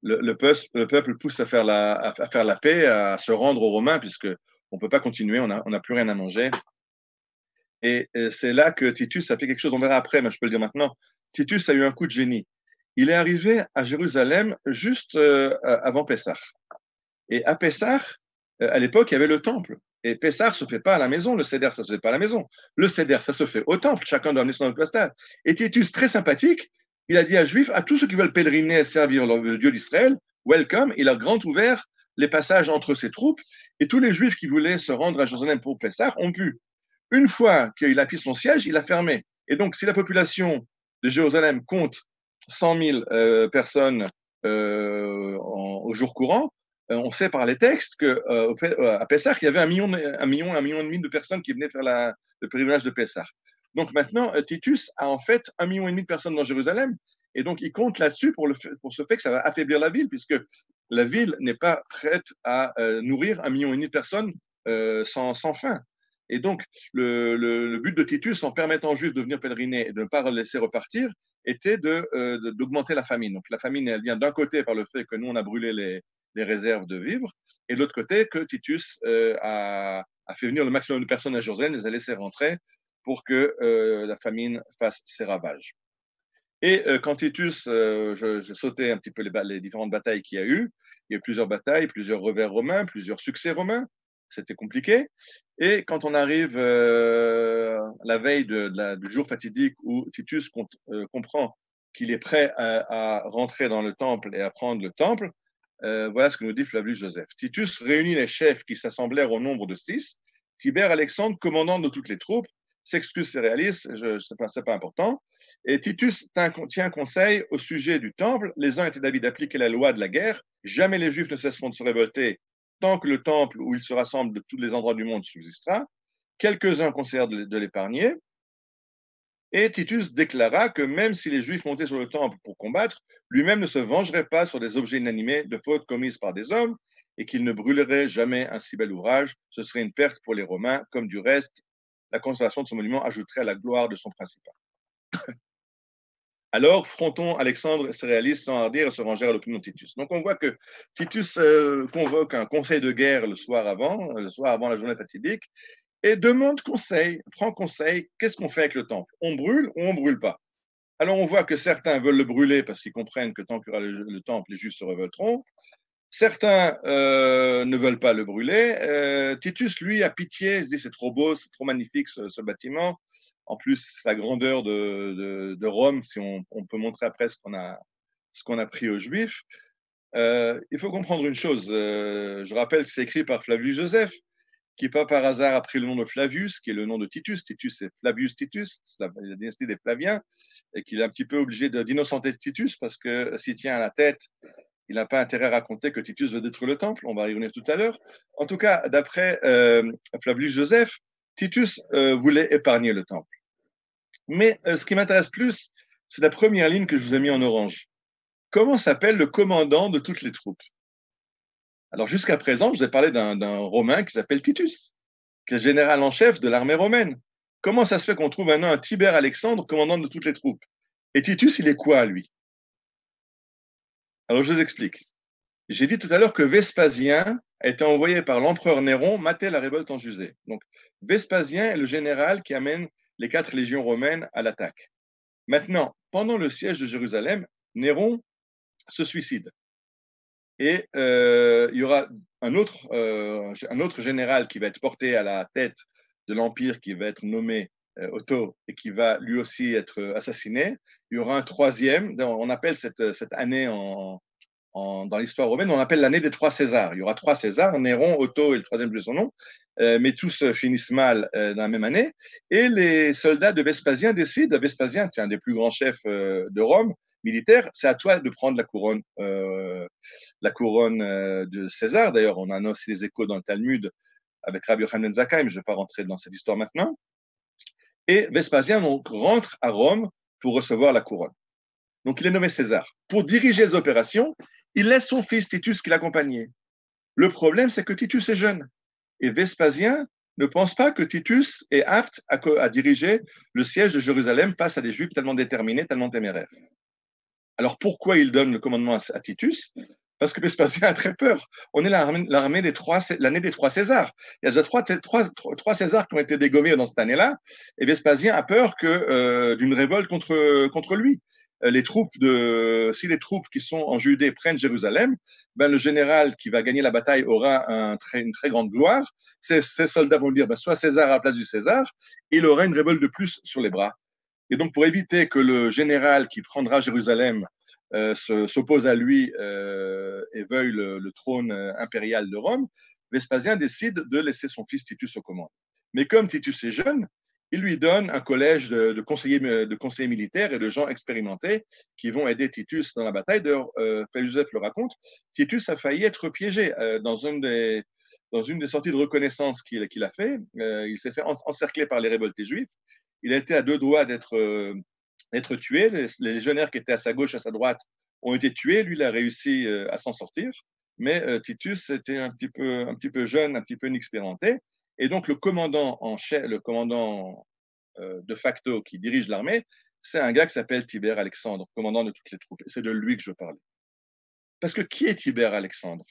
le peuple pousse à faire la paix, à se rendre aux Romains, puisque on ne peut pas continuer, on n'a plus rien à manger. Et c'est là que Titus a fait quelque chose, on verra après, mais je peux le dire maintenant. Titus a eu un coup de génie. Il est arrivé à Jérusalem juste avant Pessah. Et à Pessah, à l'époque, il y avait le temple. Et Pessah ne se fait pas à la maison, le Seder, ça ne se fait pas à la maison. Le Seder, ça se fait au temple, chacun doit amener son pastel. Et Titus, très sympathique, il a dit à Juifs, à tous ceux qui veulent pèleriner et servir le Dieu d'Israël, welcome, il a grand ouvert les passages entre ses troupes, et tous les Juifs qui voulaient se rendre à Jérusalem pour Pessah ont pu. Une fois qu'il a pris son siège, il a fermé. Et donc, si la population de Jérusalem compte 100 000 personnes au jour courant, on sait par les textes qu'à Pessah, il y avait 1 million et demi de personnes qui venaient faire le pèlerinage de Pessah. Donc maintenant, Titus a en fait 1,5 million de personnes dans Jérusalem, et donc il compte là-dessus pour ce fait que ça va affaiblir la ville, puisque la ville n'est pas prête à nourrir 1,5 million de personnes sans fin. Et donc, le but de Titus, en permettant aux Juifs de venir pèleriner et de ne pas les laisser repartir, était d'augmenter la famine. Donc, la famine, elle vient d'un côté par le fait que nous, on a brûlé les réserves de vivres, et de l'autre côté, que Titus a fait venir le maximum de personnes à Jérusalem, les a laissés rentrer pour que la famine fasse ses ravages. Et quand Titus, je sautais un petit peu les différentes batailles qu'il y a eu, il y a eu plusieurs batailles, plusieurs revers romains, plusieurs succès romains, c'était compliqué. Et quand on arrive la veille du jour fatidique où Titus comprend qu'il est prêt à rentrer dans le temple et à prendre le temple, voilà ce que nous dit Flavius Joseph. Titus réunit les chefs qui s'assemblèrent au nombre de 6. Tibère Alexandre, commandant de toutes les troupes, s'excuse Céréalis, c'est pas important. Et Titus tient conseil au sujet du temple. Les uns étaient d'avis d'appliquer la loi de la guerre. Jamais les Juifs ne cesseront de se révolter tant que le temple où ils se rassemblent de tous les endroits du monde subsistera. Quelques-uns conseillèrent de l'épargner. Et Titus déclara que même si les Juifs montaient sur le temple pour combattre, lui-même ne se vengerait pas sur des objets inanimés de fautes commises par des hommes et qu'il ne brûlerait jamais un si bel ouvrage. Ce serait une perte pour les Romains, comme du reste, la conservation de ce monument ajouterait à la gloire de son principat. Alors, Fronton, Alexandre et Céréalis s'enhardirent et se rangèrent à l'opinion de Titus. Donc, on voit que Titus convoque un conseil de guerre le soir avant la journée fatidique, et demande conseil, prend conseil, qu'est-ce qu'on fait avec le temple? On brûle ou on ne brûle pas? Alors, on voit que certains veulent le brûler parce qu'ils comprennent que tant qu'il y aura le temple, les Juifs se révolteront. Certains ne veulent pas le brûler. Titus, lui, a pitié, il se dit c'est trop beau, c'est trop magnifique ce bâtiment. En plus, la grandeur de Rome, si on peut montrer après ce qu'on a pris aux Juifs. Il faut comprendre une chose. Je rappelle que c'est écrit par Flavius Joseph, qui pas par hasard a pris le nom de Flavius, qui est le nom de Titus. Titus, c'est Flavius Titus, c'est la dynastie des Flaviens, et qu'il est un petit peu obligé d'innocenter Titus, parce que s'il tient à la tête, il n'a pas intérêt à raconter que Titus veut détruire le temple. On va y revenir tout à l'heure. En tout cas, d'après Flavius Joseph, Titus voulait épargner le temple. Mais ce qui m'intéresse plus, c'est la première ligne que je vous ai mis en orange. Comment s'appelle le commandant de toutes les troupes? Alors, jusqu'à présent, je vous ai parlé d'un Romain qui s'appelle Titus, qui est général en chef de l'armée romaine. Comment ça se fait qu'on trouve maintenant un Tibère Alexandre, commandant de toutes les troupes? Et Titus, il est quoi, lui? Alors, je vous explique. J'ai dit tout à l'heure que Vespasien a été envoyé par l'empereur Néron mater la révolte en Judée. Donc, Vespasien est le général qui amène les 4 légions romaines à l'attaque. Maintenant, pendant le siège de Jérusalem, Néron se suicide. Et il y aura un autre général qui va être porté à la tête de l'Empire, qui va être nommé Otto, et qui va lui aussi être assassiné. Il y aura un troisième, on appelle cette année dans l'histoire romaine, on appelle l'année des trois Césars. Il y aura trois Césars, Néron, Otto et le troisième de son nom, mais tous finissent mal dans la même année. Et les soldats de Vespasien décident, Vespasien, qui est un des plus grands chefs de Rome, militaire, c'est à toi de prendre la couronne de César. D'ailleurs, on a aussi les échos dans le Talmud avec Rabbi Yochanan ben Zakkai, mais je ne vais pas rentrer dans cette histoire maintenant. Et Vespasien donc, rentre à Rome pour recevoir la couronne. Donc, il est nommé César. Pour diriger les opérations, il laisse son fils Titus qui l'accompagnait. Le problème, c'est que Titus est jeune. Et Vespasien ne pense pas que Titus est apte à diriger le siège de Jérusalem face à des Juifs tellement déterminés, tellement téméraires. Alors, pourquoi il donne le commandement à Titus? Parce que Vespasien a très peur. On est l'année des trois Césars. Il y a déjà trois Césars qui ont été dégommés dans cette année-là, et Vespasien a peur d'une révolte contre lui. Si les troupes qui sont en Judée prennent Jérusalem, ben le général qui va gagner la bataille aura une très grande gloire. Ces soldats vont dire, ben, soit César à la place du César, et il aura une révolte de plus sur les bras. Et donc, pour éviter que le général qui prendra Jérusalem s'oppose à lui et veuille le trône impérial de Rome, Vespasien décide de laisser son fils Titus aux commandes. Mais comme Titus est jeune, il lui donne un collège de conseillers militaires et de gens expérimentés qui vont aider Titus dans la bataille. D'ailleurs, Frère Joseph le raconte, Titus a failli être piégé dans une des sorties de reconnaissance qu'il a fait. Il s'est fait encercler par les révoltés juifs. Il a été à deux doigts d'être tué. Les légionnaires qui étaient à sa gauche, à sa droite, ont été tués. Lui, il a réussi à s'en sortir. Mais Titus était un petit peu jeune, un petit peu inexpérimenté. Et donc, le commandant en chef, le commandant de facto qui dirige l'armée, c'est un gars qui s'appelle Tibère Alexandre, commandant de toutes les troupes. Et c'est de lui que je parlais. Parce que qui est Tibère Alexandre?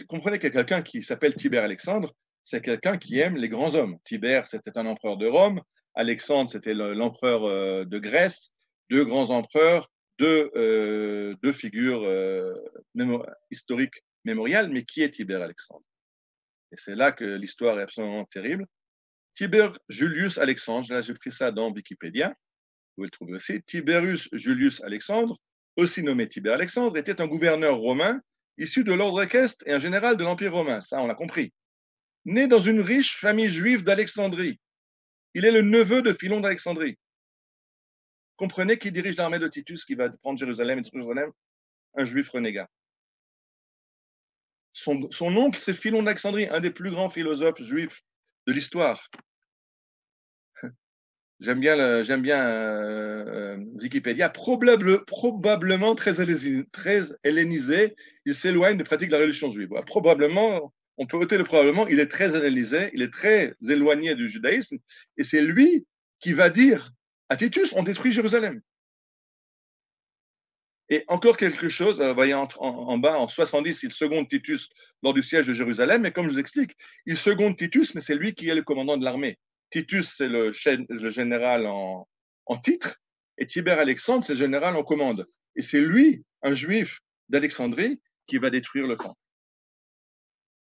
Comprenez qu'il y a quelqu'un qui s'appelle Tibère Alexandre, c'est quelqu'un qui aime les grands hommes. Tibère, c'était un empereur de Rome. Alexandre, c'était l'empereur de Grèce. Deux grands empereurs, deux figures historiques mémoriales. Mais qui est Tibère Alexandre? Et c'est là que l'histoire est absolument terrible. Tibère Julius Alexandre, là j'ai pris ça dans Wikipédia, vous pouvez le trouver aussi. Tiberius Julius Alexandre, aussi nommé Tibère Alexandre, était un gouverneur romain issu de l'ordre équestre et un général de l'Empire romain. Ça, on l'a compris. Né dans une riche famille juive d'Alexandrie. Il est le neveu de Philon d'Alexandrie. Comprenez qui dirige l'armée de Titus qui va prendre Jérusalem et Jérusalem? Un juif renégat. Son oncle, c'est Philon d'Alexandrie, un des plus grands philosophes juifs de l'histoire. J'aime bien Wikipédia. Probablement très hellénisé, il s'éloigne des pratiques de la religion juive. Probablement, on peut ôter le probablement, il est très hellénisé, il est très éloigné du judaïsme, et c'est lui qui va dire à Titus, on détruit Jérusalem. Et encore quelque chose, vous voyez en bas, en 70, il seconde Titus lors du siège de Jérusalem, et comme je vous explique, il seconde Titus, mais c'est lui qui est le commandant de l'armée. Titus, c'est le général en titre, et Tibère Alexandre, c'est le général en commande. Et c'est lui, un juif d'Alexandrie, qui va détruire le camp.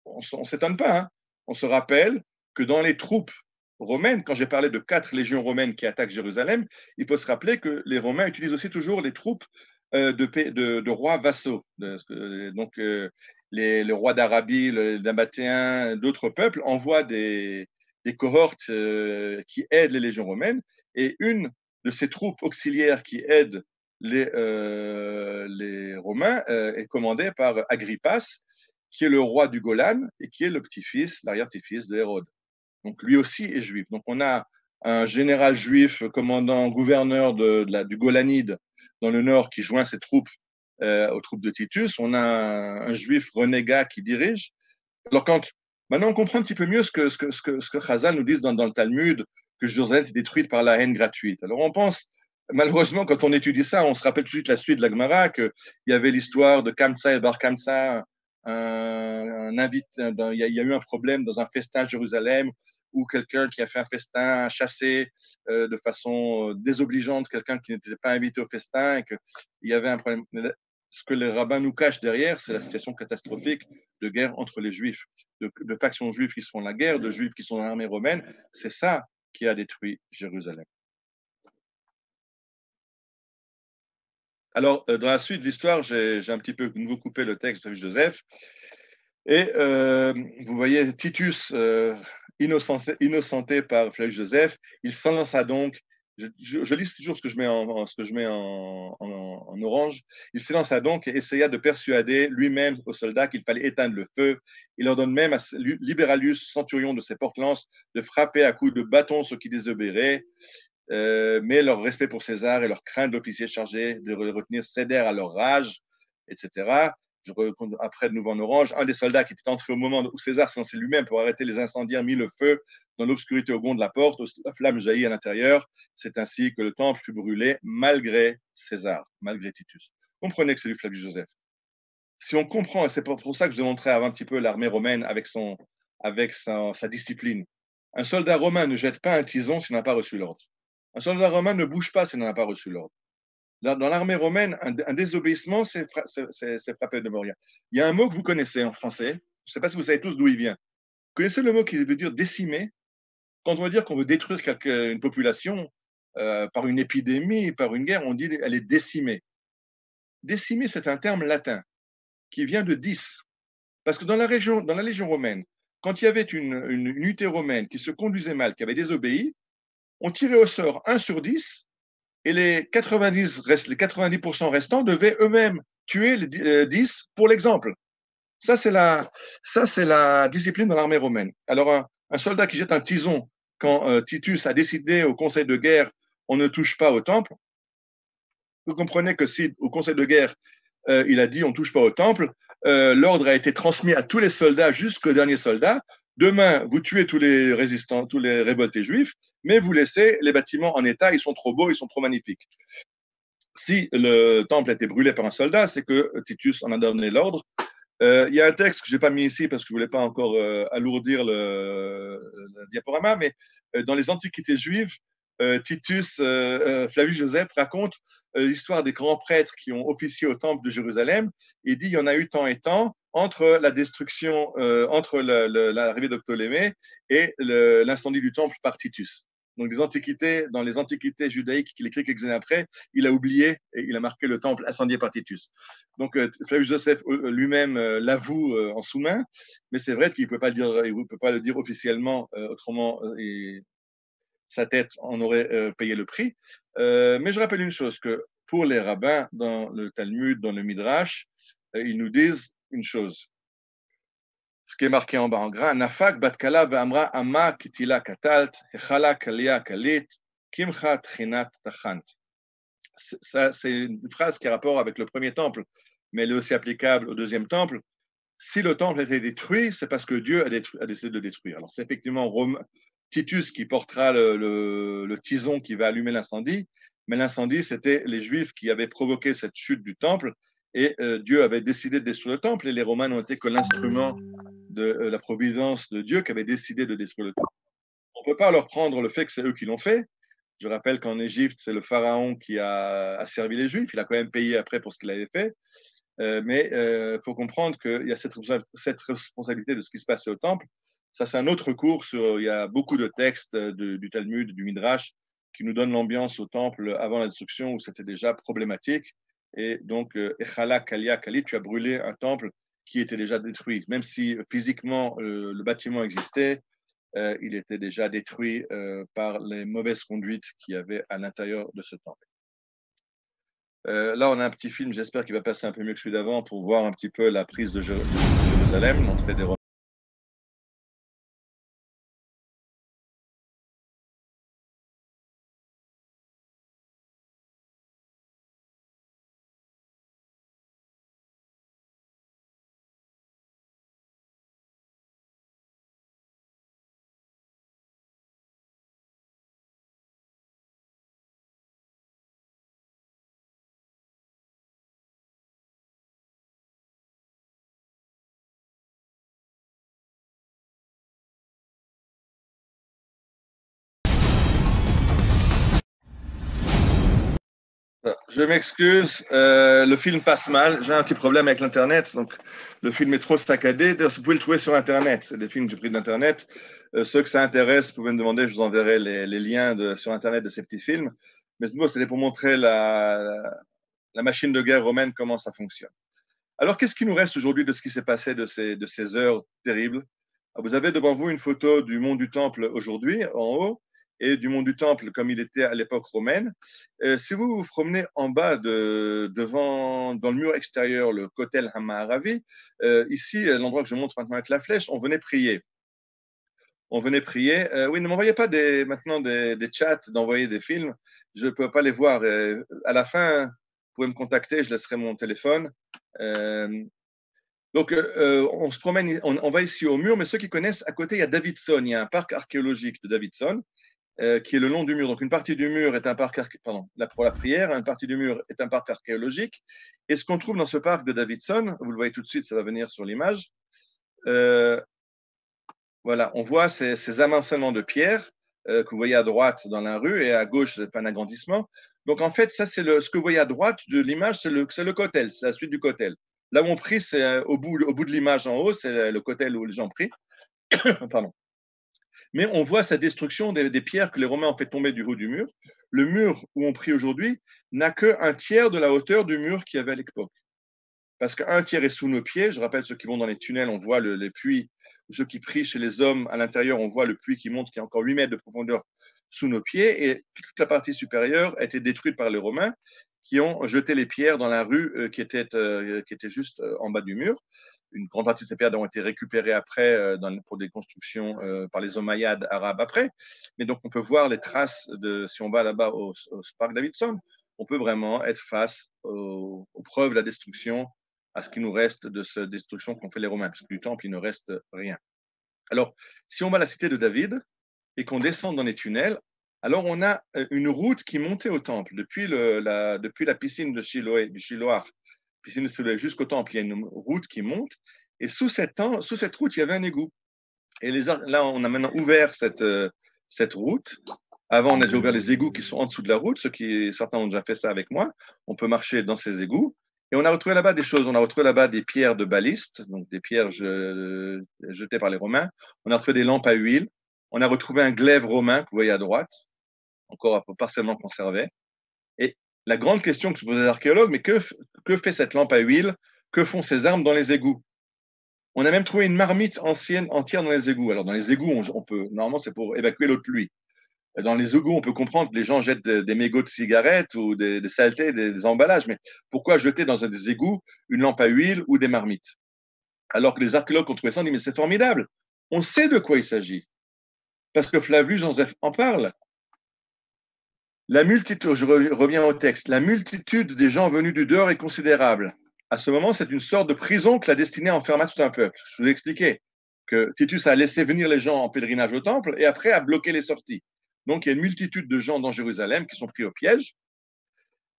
On ne s'étonne pas, hein. On se rappelle que dans les troupes romaines, quand j'ai parlé de 4 légions romaines qui attaquent Jérusalem, il faut se rappeler que les Romains utilisent aussi toujours les troupes de rois vassaux. Donc, le roi d'Arabie, le Nabatéen, d'autres peuples envoient des cohortes qui aident les légions romaines. Et une de ces troupes auxiliaires qui aident les Romains est commandée par Agrippas, qui est le roi du Golan et qui est le petit-fils, l'arrière-petit-fils de Hérode. Donc, lui aussi est juif. Donc, on a un général juif, commandant, gouverneur du Golanide dans le nord, qui joint ses troupes aux troupes de Titus. On a un juif renégat qui dirige. Alors, maintenant, on comprend un petit peu mieux ce que Chazal nous dit dans le Talmud, que Jérusalem est détruite par la haine gratuite. Alors, on pense, malheureusement, quand on étudie ça, on se rappelle tout de suite la suite de la Gemara, qu'il y avait l'histoire de Kamsa et Bar Kamsa, il y a eu un problème dans un festin à Jérusalem où quelqu'un qui a fait un festin a chassé de façon désobligeante quelqu'un qui n'était pas invité au festin et qu'il y avait un problème. Ce que les rabbins nous cachent derrière, c'est la situation catastrophique de guerre entre les juifs, de factions juives qui se font la guerre, de juifs qui sont dans l'armée romaine. C'est ça qui a détruit Jérusalem. Alors, dans la suite de l'histoire, j'ai un petit peu de nouveau coupé le texte de Joseph. Et vous voyez Titus, innocenté par Flavius Joseph, il s'enlaça donc. Je lis toujours ce que je mets en orange. Il s'élança donc et essaya de persuader lui-même aux soldats qu'il fallait éteindre le feu. Il ordonne même à Libéralius, centurion de ses porte-lances, de frapper à coups de bâton ceux qui désobéiraient. Mais leur respect pour César et leur crainte d'officiers chargés de retenir cédèrent à leur rage, etc. Après, de nouveau en orange, un des soldats qui était entré au moment où César s'est lancé lui-même pour arrêter les incendiaires mit le feu dans l'obscurité au gond de la porte. La flamme jaillit à l'intérieur. C'est ainsi que le temple fut brûlé malgré César, malgré Titus. Comprenez que c'est du Flavius Joseph. Si on comprend, et c'est pour ça que je vous ai montré avant un petit peu l'armée romaine avec sa discipline. Un soldat romain ne jette pas un tison s'il n'a pas reçu l'ordre. Un soldat romain ne bouge pas s'il n'a pas reçu l'ordre. Dans l'armée romaine, un désobéissement, c'est frappé de mort. Il y a un mot que vous connaissez en français. Je ne sais pas si vous savez tous d'où il vient. Vous connaissez le mot qui veut dire décimer? Quand on veut dire qu'on veut détruire une population par une épidémie, par une guerre, on dit elle est décimée. Décimer, c'est un terme latin qui vient de 10. Parce que dans la Légion romaine, quand il y avait une unité romaine qui se conduisait mal, qui avait désobéi, on tirait au sort 1 sur 10 et les 90% restants devaient eux-mêmes tuer les 10 pour l'exemple. Ça, c'est la discipline dans l'armée romaine. Alors, un soldat qui jette un tison quand Titus a décidé au conseil de guerre on ne touche pas au temple, vous comprenez que si au conseil de guerre il a dit on ne touche pas au temple, l'ordre a été transmis à tous les soldats jusqu'au dernier soldat. Demain, vous tuez tous les résistants, tous les révoltés juifs, mais vous laissez les bâtiments en état, ils sont trop beaux, ils sont trop magnifiques. Si le temple a été brûlé par un soldat, c'est que Titus en a donné l'ordre. Il y a un texte que je n'ai pas mis ici parce que je ne voulais pas encore alourdir le diaporama, mais dans les Antiquités juives, Flavius Joseph raconte l'histoire des grands prêtres qui ont officié au temple de Jérusalem. Il dit il y en a eu tant et tant entre la destruction, entre l'arrivée de Ptolémée et l'incendie du temple par Titus. Donc dans les antiquités judaïques qu'il écrit quelques années après, il a oublié et il a marqué le temple incendié par Titus. Donc Flavius Joseph lui-même l'avoue en sous-main, mais c'est vrai qu'il ne peut pas le dire officiellement, autrement sa tête en aurait payé le prix. Mais je rappelle une chose, que pour les rabbins, dans le Talmud, dans le Midrash, ils nous disent une chose. Ce qui est marqué en bas en gras, Nafak batkala ve'amra amma kitila katalt, echala kalia kalit, kimcha tchinat tachant. C'est une phrase qui a rapport avec le premier temple, mais elle est aussi applicable au deuxième temple. Si le temple a été détruit, c'est parce que Dieu a décidé de le détruire. Alors c'est effectivement Titus qui portera le tison qui va allumer l'incendie, mais l'incendie, c'était les Juifs qui avaient provoqué cette chute du temple, et Dieu avait décidé de détruire le temple, et les Romains n'ont été que l'instrument de la providence de Dieu qui avait décidé de détruire le temple. On ne peut pas leur prendre le fait que c'est eux qui l'ont fait. Je rappelle qu'en Égypte, c'est le pharaon qui a asservi les Juifs, il a quand même payé après pour ce qu'il avait fait. Mais il faut comprendre qu'il y a cette responsabilité de ce qui se passait au temple. Ça, c'est un autre cours. Il y a beaucoup de textes du Talmud, du Midrash, qui nous donnent l'ambiance au temple avant la destruction où c'était déjà problématique. Et donc, Echala Kalia Kali, tu as brûlé un temple qui était déjà détruit. Même si physiquement le bâtiment existait, il était déjà détruit par les mauvaises conduites qu'il y avait à l'intérieur de ce temple. Là, on a un petit film, j'espère qu'il va passer un peu mieux que celui d'avant pour voir un petit peu la prise de Jérusalem, l'entrée des Romains. Je m'excuse, le film passe mal. J'ai un petit problème avec l'Internet, donc le film est trop saccadé. D'ailleurs, vous pouvez le trouver sur Internet. C'est des films que j'ai pris d'Internet. Ceux que ça intéresse, vous pouvez me demander, je vous enverrai les liens sur Internet de ces petits films. Mais bon, c'était pour montrer la machine de guerre romaine, comment ça fonctionne. Alors, qu'est-ce qui nous reste aujourd'hui de ce qui s'est passé de ces heures terribles? Vous avez devant vous une photo du mont du Temple aujourd'hui, en haut, et du mont du Temple comme il était à l'époque romaine. Si vous vous promenez en bas dans le mur extérieur, le Kotel Hamaravi, ici, l'endroit que je montre maintenant avec la flèche, on venait prier. On venait prier. Oui, ne m'envoyez pas maintenant des chats, d'envoyer des films. Je ne peux pas les voir. À la fin, vous pouvez me contacter, je laisserai mon téléphone. Donc, on se promène, on va ici au mur, mais ceux qui connaissent, à côté, il y a Davidson. Il y a un parc archéologique de Davidson qui est le long du mur. Donc, une partie du mur est un parc, pardon, pour la prière, une partie du mur est un parc archéologique. Et ce qu'on trouve dans ce parc de Davidson, vous le voyez tout de suite, ça va venir sur l'image. Voilà, on voit ces amoncellements de pierres que vous voyez à droite dans la rue et à gauche, c'est un agrandissement. Donc, en fait, ça, c'est ce que vous voyez à droite de l'image, c'est le kotel, c'est la suite du kotel. Là où on prie, c'est au bout de l'image en haut, c'est le kotel où les gens prient. Pardon. Mais on voit sa destruction des pierres que les Romains ont fait tomber du haut du mur. Le mur où on prie aujourd'hui n'a qu'un tiers de la hauteur du mur qu'il y avait à l'époque. Parce qu'un tiers est sous nos pieds. Je rappelle, ceux qui vont dans les tunnels, on voit les puits. Ceux qui prient chez les hommes, à l'intérieur, on voit le puits qui monte, qui a encore 8 mètres de profondeur sous nos pieds. Et toute la partie supérieure a été détruite par les Romains qui ont jeté les pierres dans la rue qui était juste en bas du mur. Une grande partie de ces pierres ont été récupérées après pour des constructions par les Omeyyades arabes après. Mais donc, on peut voir les traces si on va là-bas au parc Davidson, on peut vraiment être face aux preuves de la destruction, à ce qui nous reste de cette destruction qu'ont fait les Romains, puisque du temple, il ne reste rien. Alors, si on va à la cité de David et qu'on descend dans les tunnels, alors on a une route qui montait au temple, depuis la piscine de Shiloah, piscine de Siloé jusqu'au temple, il y a une route qui monte, et sous cette route, il y avait un égout. Et là, on a maintenant ouvert cette route. Avant, on a déjà ouvert les égouts qui sont en dessous de la route. Certains ont déjà fait ça avec moi. On peut marcher dans ces égouts. Et on a retrouvé là-bas des choses. On a retrouvé là-bas des pierres de baliste, donc des pierres jetées par les Romains. On a retrouvé des lampes à huile. On a retrouvé un glaive romain que vous voyez à droite, encore partiellement conservé. Et la grande question que se posent les archéologues, mais que fait cette lampe à huile? Que font ces armes dans les égouts? On a même trouvé une marmite ancienne entière dans les égouts. Alors, dans les égouts, normalement, c'est pour évacuer l'eau de pluie. Dans les égouts, on peut comprendre que les gens jettent des mégots de cigarettes ou des saletés, des emballages, mais pourquoi jeter dans des égouts une lampe à huile ou des marmites? Alors que les archéologues ont trouvé ça, on dit, mais c'est formidable. On sait de quoi il s'agit. Parce que Flavius Joseph en parle. La multitude, je reviens au texte, la multitude des gens venus du dehors est considérable. À ce moment, c'est une sorte de prison que la destinée enferma tout un peuple. Je vous ai expliqué que Titus a laissé venir les gens en pèlerinage au temple et après a bloqué les sorties. Donc, il y a une multitude de gens dans Jérusalem qui sont pris au piège.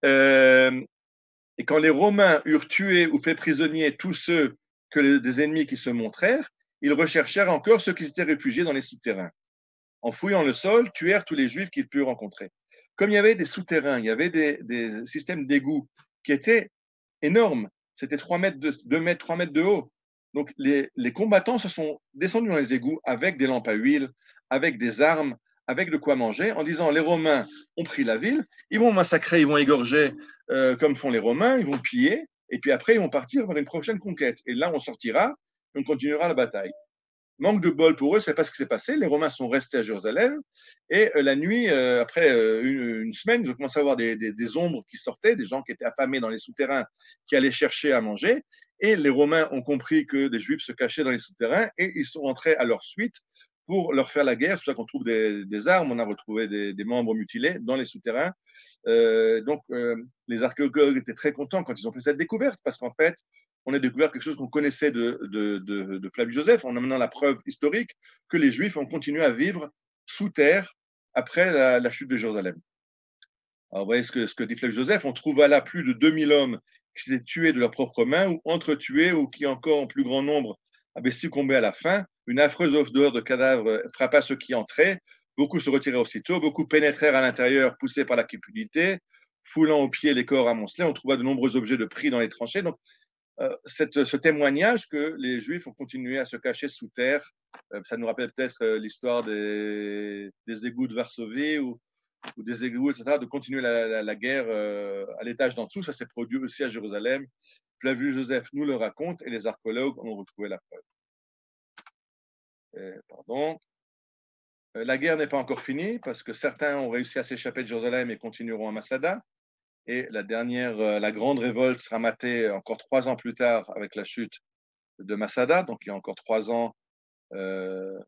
Et quand les Romains eurent tué ou fait prisonniers tous ceux des ennemis qui se montrèrent, ils recherchèrent encore ceux qui s'étaient réfugiés dans les souterrains. En fouillant le sol, tuèrent tous les Juifs qu'ils purent rencontrer. Comme il y avait des souterrains, il y avait des systèmes d'égouts qui étaient énormes. C'était 3 mètres, 2 mètres, 3 mètres de haut. Donc, les combattants se sont descendus dans les égouts avec des lampes à huile, avec des armes, avec de quoi manger, en disant les Romains ont pris la ville, ils vont massacrer, ils vont égorger comme font les Romains, ils vont piller, et puis après, ils vont partir vers une prochaine conquête. Et là, on sortira, on continuera la bataille. Manque de bol pour eux, c'est pas ce qui s'est passé. Les Romains sont restés à Jérusalem et la nuit, après une semaine, ils ont commencé à voir des ombres qui sortaient, des gens qui étaient affamés dans les souterrains, qui allaient chercher à manger. Et les Romains ont compris que des Juifs se cachaient dans les souterrains et ils sont rentrés à leur suite pour leur faire la guerre. C'est pour ça qu'on trouve des armes, on a retrouvé des membres mutilés dans les souterrains. Les archéologues étaient très contents quand ils ont fait cette découverte parce qu'en fait, on a découvert quelque chose qu'on connaissait de Flavius Joseph, en amenant la preuve historique que les Juifs ont continué à vivre sous terre après la chute de Jérusalem. Alors, vous voyez ce que dit Flavius Joseph, on trouva là plus de 2000 hommes qui s'étaient tués de leurs propres mains ou entretués ou qui encore en plus grand nombre avaient succombé à la faim. Une affreuse odeur de cadavres frappa ceux qui entraient. Beaucoup se retiraient aussitôt, beaucoup pénétrèrent à l'intérieur poussés par la cupidité. foulant aux pieds les corps amoncelés. On trouva de nombreux objets de prix dans les tranchées. Donc, ce témoignage que les Juifs ont continué à se cacher sous terre, ça nous rappelle peut-être l'histoire des égouts de Varsovie ou des égouts, etc., de continuer la guerre à l'étage d'en dessous. Ça s'est produit aussi à Jérusalem. Flavius Joseph nous le raconte et les archéologues ont retrouvé la preuve. Pardon. La guerre n'est pas encore finie parce que certains ont réussi à s'échapper de Jérusalem et continueront à Masada. Et la grande révolte sera matée encore 3 ans plus tard avec la chute de Masada. Donc il y a encore 3 ans de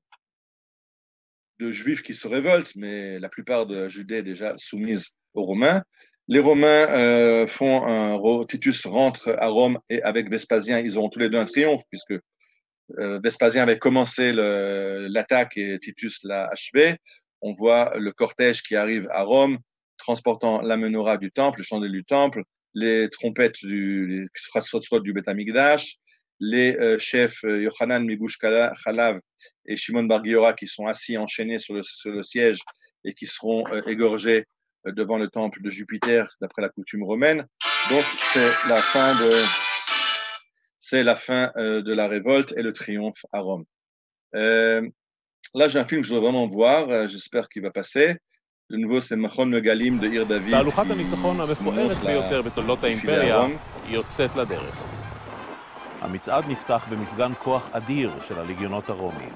Juifs qui se révoltent, mais la plupart de la Judée est déjà soumise aux Romains. Les Romains Titus rentre à Rome et avec Vespasien, ils auront tous les deux un triomphe puisque Vespasien avait commencé l'attaque et Titus l'a achevé. On voit le cortège qui arrive à Rome, transportant la menorah du temple, le chandelier du temple, les trompettes du Beth Amikdash, les chefs Yochanan Migush Chalav et Shimon Bar Giora qui sont assis enchaînés sur le siège et qui seront égorgés devant le temple de Jupiter d'après la coutume romaine. Donc c'est la fin de la révolte et le triomphe à Rome. Là, j'ai un film que je dois vraiment voir, j'espère qu'il va passer. De nouveau, c'est Machon Megalim de עיר דוד. תהלוכת הניצחון המפוארת ביותר בתולדות האימפריה יוצאת לדרך. המצעד נפתח במפגן כוח אדיר של הלגיונות הרומיים.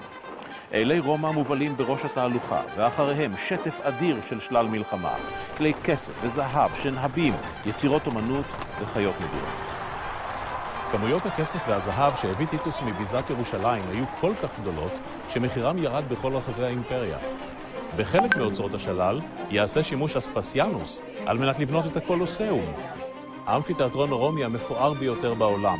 אלי רומא מובלים בראש התהלוכה, ואחריהם שטף אדיר של שלל מלחמה, כלי כסף וזהב, שנהבים, יצירות אומנות וחיות נדירות. כמויות הכסף והזהב שהביא טיטוס מביזת ירושלים היו כל כך גדולות שמחירם ירד בכל רחבי האימפריה. בחלק מאוצרות השלל יעשה שימוש אספסיאנוס על מנת לבנות את הקולוסאום, האמפיתיאטרון הרומי המפואר ביותר בעולם.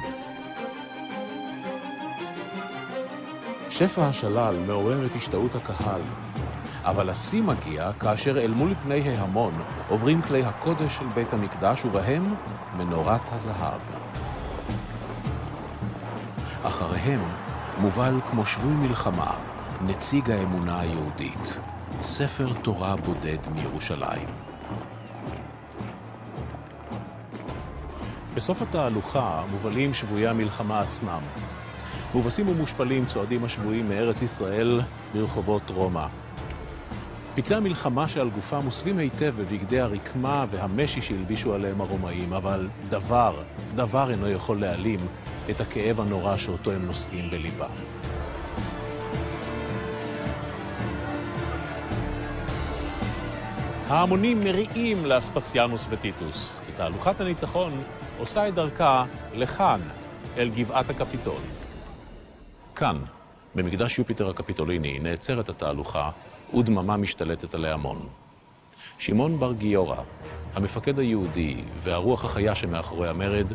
שפע השלל מעורר את השתאות הקהל, אבל השיא מגיע כאשר אל מול פני ההמון עוברים כלי הקודש של בית המקדש ובהם מנורת הזהב. אחריהם מובל כמו שבוי מלחמה נציג האמונה היהודית, ספר תורה בודד מירושלים. בסוף התהלוכה מובלים שבויי המלחמה עצמם. מובסים ומושפלים צועדים השבויים מארץ ישראל ברחובות רומא. פצעי המלחמה שעל גופם מוספים היטב בבגדי הרקמה והמשי שהלבישו עליהם הרומאים, אבל דבר אינו יכול להעלים את הכאב הנורא שאותו הם נושאים בליבם. ההמונים מריעים לאספסיאנוס וטיטוס. תהלוכת הניצחון עושה את דרכה לכאן, אל גבעת הקפיטול. כאן, במקדש יופיטר הקפיטוליני, נעצרת התהלוכה ודממה משתלטת על ההמון. שמעון בר גיורא, המפקד היהודי והרוח החיה שמאחורי המרד,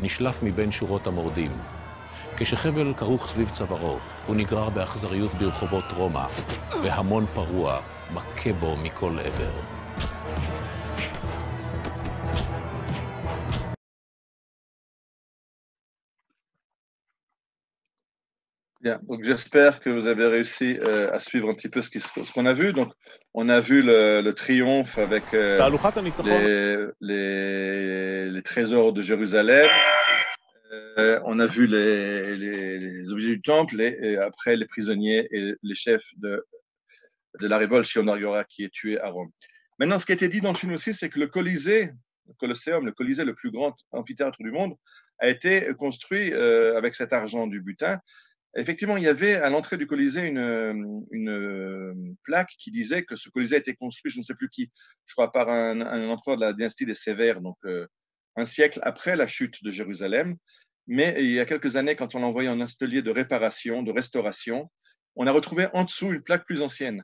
נשלף מבין שורות המורדים. כשחבל כרוך סביב צווארו, הוא נגרר באכזריות ברחובות רומא, והמון פרוע מכה בו מכל עבר. Bien, donc j'espère que vous avez réussi à suivre un petit peu ce qu'on a vu. Donc, on a vu le triomphe avec les trésors de Jérusalem. On a vu les objets du temple et après les prisonniers et les chefs de la révolte Shimon Bar Giora qui est tué à Rome. Maintenant, ce qui a été dit dans le film aussi, c'est que le Colosséum, le Colisée le plus grand amphithéâtre du monde, a été construit avec cet argent du butin. Effectivement, il y avait à l'entrée du Colisée une plaque qui disait que ce Colisée a été construit, je ne sais plus qui, je crois par un empereur de la dynastie des Sévères, donc un siècle après la chute de Jérusalem. Mais il y a quelques années, quand on l'a envoyé en atelier de réparation, de restauration, on a retrouvé en dessous une plaque plus ancienne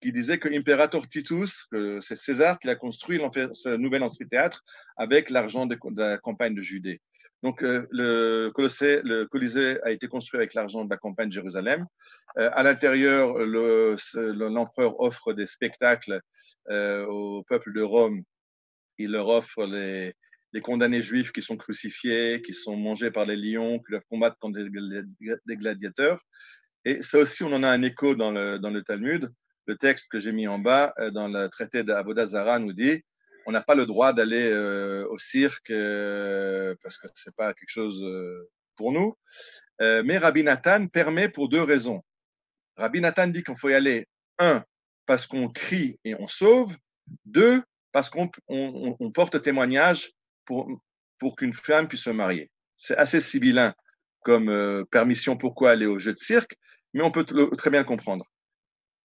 qui disait que Imperator Titus, que c'est César qui l'a construit, ce nouvel amphithéâtre, avec l'argent de la campagne de Judée. Donc, le Colisée a été construit avec l'argent de la campagne de Jérusalem. À l'intérieur, l'empereur offre des spectacles au peuple de Rome. Il leur offre les condamnés juifs qui sont crucifiés, qui sont mangés par les lions, qui doivent combattre contre des gladiateurs. Et ça aussi, on en a un écho dans le Talmud. Le texte que j'ai mis en bas, dans le traité d'Avodah Zarah, nous dit on n'a pas le droit d'aller au cirque parce que ce n'est pas quelque chose pour nous. Mais Rabbi Nathan permet pour deux raisons. Rabbi Nathan dit qu'il faut y aller, un, parce qu'on crie et on sauve, deux, parce qu'on porte témoignage pour qu'une femme puisse se marier. C'est assez sibyllin comme permission pourquoi aller au jeu de cirque, mais on peut très bien le comprendre.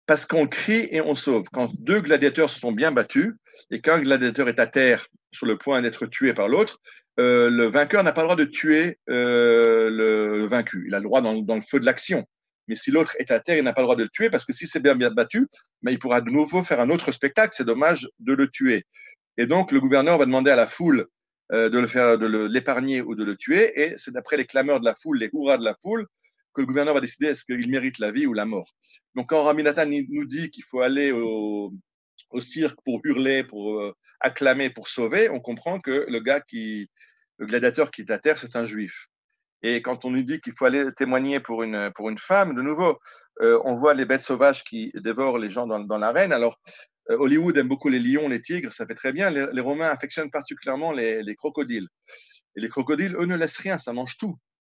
Parce qu'on crie et on sauve. Quand deux gladiateurs se sont bien battus et qu'un gladiateur est à terre sur le point d'être tué par l'autre, le vainqueur n'a pas le droit de tuer le vaincu. Il a le droit dans le feu de l'action. Mais si l'autre est à terre, il n'a pas le droit de le tuer parce que si c'est bien battu, il pourra de nouveau faire un autre spectacle. C'est dommage de le tuer. Et donc, le gouverneur va demander à la foule de l'épargner ou de le tuer. Et c'est d'après les clameurs de la foule, les hurrahs de la foule, que le gouverneur va décider est-ce qu'il mérite la vie ou la mort. Donc, quand Rabbi Nathan nous dit qu'il faut aller au cirque pour hurler, pour acclamer, pour sauver, on comprend que le gladiateur qui est à terre, c'est un juif. Et quand on nous dit qu'il faut aller témoigner pour une femme, de nouveau, on voit les bêtes sauvages qui dévorent les gens dans l'arène. Alors, Hollywood aime beaucoup les lions, les tigres, ça fait très bien. Les Romains affectionnent particulièrement les crocodiles. Et les crocodiles, eux, ne laissent rien, ça mange tout.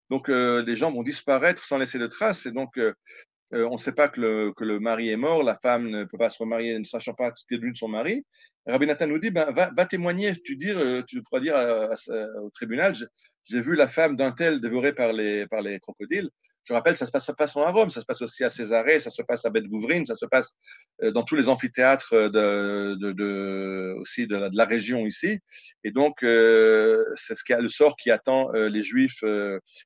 Donc, les gens vont disparaître sans laisser de traces. Et donc, on ne sait pas que le mari est mort, la femme ne peut pas se remarier ne sachant pas ce qu'est devenu de son mari. Rabbi Nathan nous dit, va témoigner, tu pourras dire au tribunal, j'ai vu la femme d'un tel dévorée par les crocodiles. Je rappelle, ça se passe pas seulement à Rome, ça se passe aussi à Césarée, ça se passe à Beth Gouvrine, ça se passe dans tous les amphithéâtres aussi de la région ici. Et donc, c'est le sort qui attend les Juifs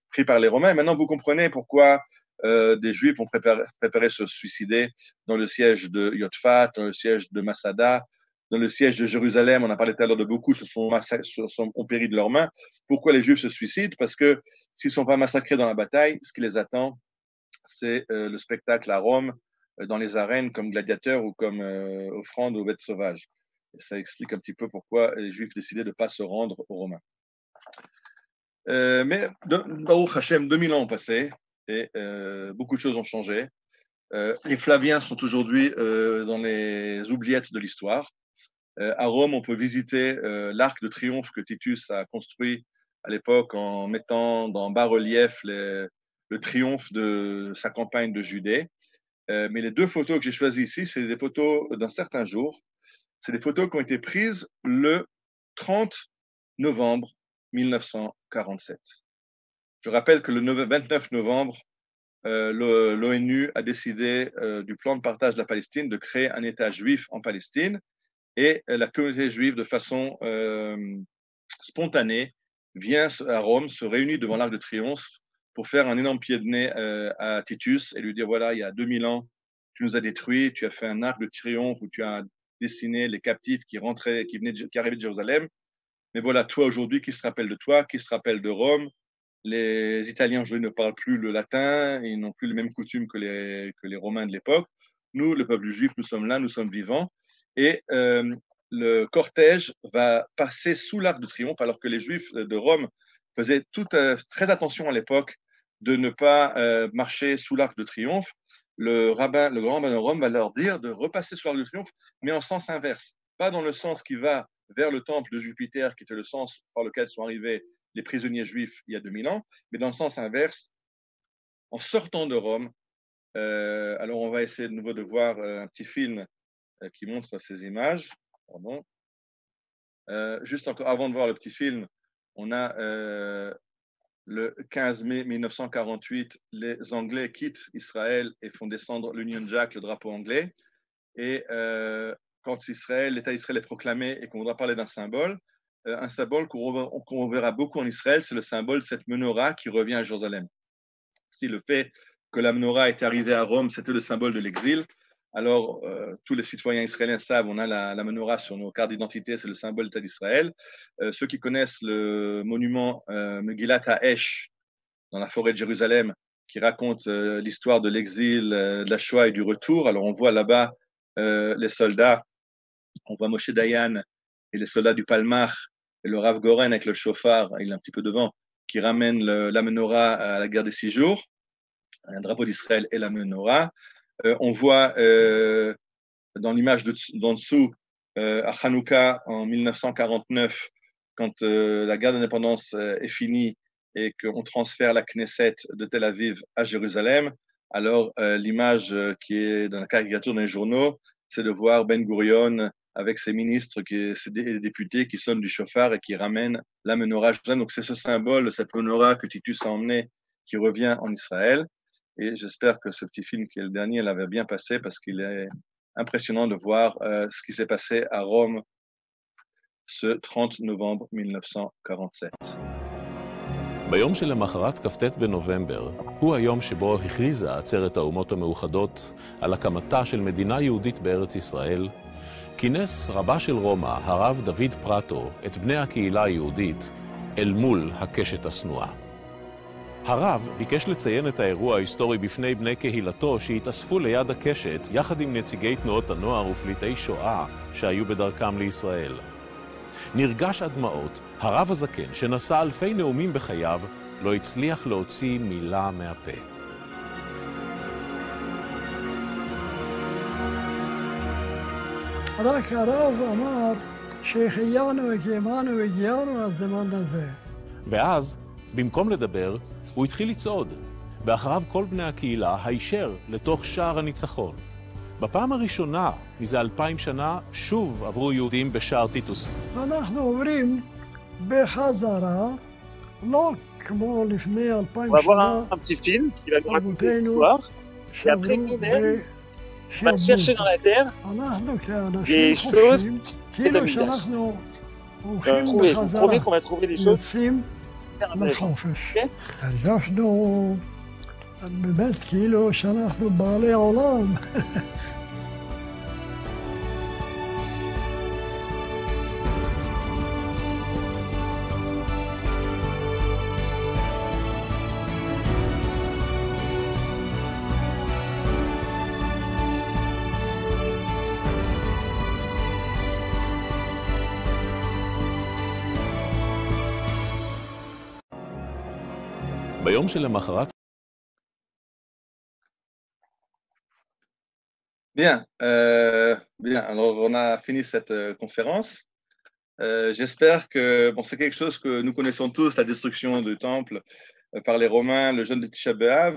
pris par les Romains. Et maintenant, vous comprenez pourquoi des Juifs ont préféré se suicider dans le siège de Yotfat, dans le siège de Masada, dans le siège de Jérusalem. On a parlé tout à l'heure de beaucoup, ont péri de leurs mains. Pourquoi les Juifs se suicident? Parce que s'ils ne sont pas massacrés dans la bataille, ce qui les attend, c'est le spectacle à Rome, dans les arènes, comme gladiateurs ou comme offrande aux bêtes sauvages. Et ça explique un petit peu pourquoi les Juifs décidaient de ne pas se rendre aux Romains. Mais Baruch Hashem, 2000 ans ont passé et beaucoup de choses ont changé. Les Flaviens sont aujourd'hui dans les oubliettes de l'histoire. À Rome, on peut visiter l'arc de triomphe que Titus a construit à l'époque en mettant dans bas-relief le triomphe de sa campagne de Judée. Mais les deux photos que j'ai choisies ici, c'est des photos d'un certain jour. C'est des photos qui ont été prises le 30 novembre 1947. Je rappelle que le 29 novembre, l'ONU a décidé du plan de partage de la Palestine de créer un État juif en Palestine. Et la communauté juive, de façon spontanée, vient à Rome, se réunit devant l'Arc de Triomphe pour faire un énorme pied de nez à Titus et lui dire, voilà, il y a 2000 ans, tu nous as détruits, tu as fait un arc de triomphe où tu as dessiné les captifs qui arrivaient de Jérusalem. Mais voilà, toi aujourd'hui, qui se rappelle de toi, qui se rappelle de Rome? Les Italiens aujourd'hui ne parlent plus le latin, ils n'ont plus les mêmes coutumes que les Romains de l'époque. Nous, le peuple juif, nous sommes là, nous sommes vivants. Et le cortège va passer sous l'Arc de Triomphe, alors que les Juifs de Rome faisaient très attention à l'époque de ne pas marcher sous l'Arc de Triomppe. Le grand rabbin de Rome va leur dire de repasser sous l'Arc de Triomphe, mais en sens inverse, pas dans le sens qui va vers le temple de Jupiter, qui était le sens par lequel sont arrivés les prisonniers juifs il y a 2000 ans, mais dans le sens inverse, en sortant de Rome. Alors, on va essayer de nouveau de voir un petit film qui montre ces images. Pardon. Juste encore avant de voir le petit film, on a le 15 mai 1948, les Anglais quittent Israël et font descendre l'Union Jack, le drapeau anglais. Et quand l'État d'Israël est proclamé et qu'on voudra parler d'un symbole, un symbole qu'on verra beaucoup en Israël, c'est le symbole de cette menorah qui revient à Jérusalem. Si le fait que la menorah est arrivée à Rome, c'était le symbole de l'exil, alors tous les citoyens israéliens savent, on a la menorah sur nos cartes d'identité, c'est le symbole de l'État d'Israël. Ceux qui connaissent le monument Megillat HaEsh dans la forêt de Jérusalem, qui raconte l'histoire de l'exil, de la Shoah et du retour, alors on voit là-bas les soldats, on voit Moshe Dayan et les soldats du Palmach, et le Rav Goren avec le chauffard, il est un petit peu devant, qui ramène la menorah à la guerre des 6 jours, un drapeau d'Israël et la menorah. On voit dans l'image d'en dessous à Hanouka en 1949, quand la guerre d'indépendance est finie et qu'on transfère la Knesset de Tel Aviv à Jérusalem, alors l'image qui est dans la caricature dans les journaux, c'est de voir Ben Gurion avec ses ministres, ses députés qui sonnent du chauffard et qui ramènent la menorah à Jérusalem. Donc c'est ce symbole, cette menorah que Titus a emmené, qui revient en Israël. Et j'espère que ce petit film qui est le dernier l'avait bien passé, parce qu'il est impressionnant de voir ce qui s'est passé à Rome ce 30 novembre 1947. ביום שלמחרת כ"ט בנובמבר, הוא היום שבו הכריזה עצרת האומות המאוחדות על הקמתה של מדינה יהודית בארץ ישראל, כינס רבה של רומא, הרב דוד פרטו, את בני הקהילה היהודית אל מול הקשת השנואה. הרב ביקש לציין את האירוע ההיסטורי בפני בני קהילתו שהתאספו ליד הקשת יחד עם נציגי תנועות הנוער ופליטי שואה שהיו בדרכם לישראל. נרגש עד דמעות, הרב הזקן שנשא אלפי נאומים בחייו לא הצליח להוציא מילה מהפה. רק הרב אמר שהחיינו וקיימנו והגיענו לזמן הזה. ואז, במקום לדבר, הוא התחיל לצעוד, ואחריו כל בני הקהילה הישר לתוך שער הניצחון. בפעם הראשונה, מזה 2000 שנה, שוב עברו יהודים בשער טיטוס. אנחנו עוברים בחזרה, לא כמו לפני 2000 On va שנה, voir un petit film qui va nous raconter l'histoire. Et après nous-mêmes, on va chercher dans la terre אנחנו כאנשים des choses חופשיים, כאילו תמיד. שאנחנו on va הולכים trouver, je vous בחזרה, promets qu'on va trouver des choses יוצאים super intéressantes. לחופש. כן? הרגשנו באמת כאילו שאנחנו בעלי העולם. ביום שלמחרת Bien, bien. Alors, on a fini cette conférence. J'espère que, bon, c'est quelque chose que nous connaissons tous, la destruction du temple par les Romains, le jeûne de Tisha B'Av.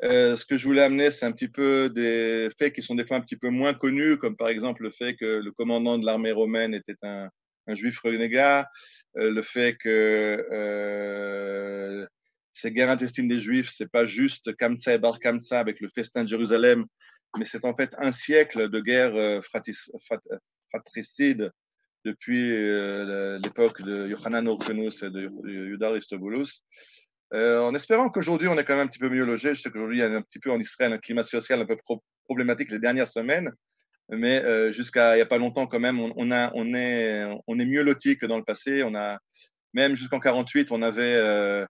Ce que je voulais amener, c'est un petit peu des faits qui sont des fois un petit peu moins connus, comme par exemple le fait que le commandant de l'armée romaine était un juif renégat, le fait que ces guerres intestines des Juifs, c'est pas juste Kamsa et Bar Kamsa avec le festin de Jérusalem, mais c'est en fait un siècle de guerre fratricide depuis l'époque de Yochanan Hyrcanus et de Yuda Aristobulus. En espérant qu'aujourd'hui, on est quand même un petit peu mieux logé. Je sais qu'aujourd'hui, il y a un petit peu en Israël un climat social un peu problématique les dernières semaines, mais jusqu'à il n'y a pas longtemps quand même, on est mieux loti que dans le passé. On a, même jusqu'en 48, on avait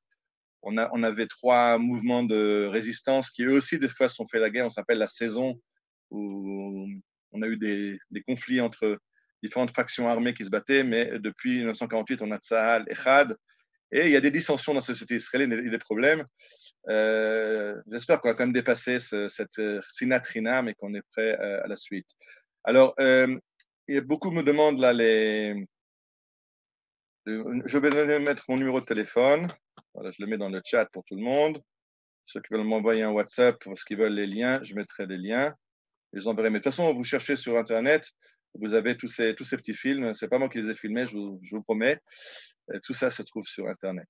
3 mouvements de résistance qui eux aussi des fois se sont fait la guerre. On s'appelle la saison, où on a eu des conflits entre différentes factions armées qui se battaient, mais depuis 1948, on a Tzahal, Echad, et il y a des dissensions dans la société israélienne et des problèmes. J'espère qu'on va quand même dépasser cette sinat chinam et qu'on est prêt à la suite. Alors, beaucoup me demandent là je vais mettre mon numéro de téléphone. Voilà, je le mets dans le chat pour tout le monde. Ceux qui veulent m'envoyer un WhatsApp parce qu'ils veulent les liens, je mettrai les liens. Je les enverrai. Mais de toute façon, vous cherchez sur Internet, vous avez tous ces petits films. Ce n'est pas moi qui les ai filmés, je vous promets. Tout ça se trouve sur Internet.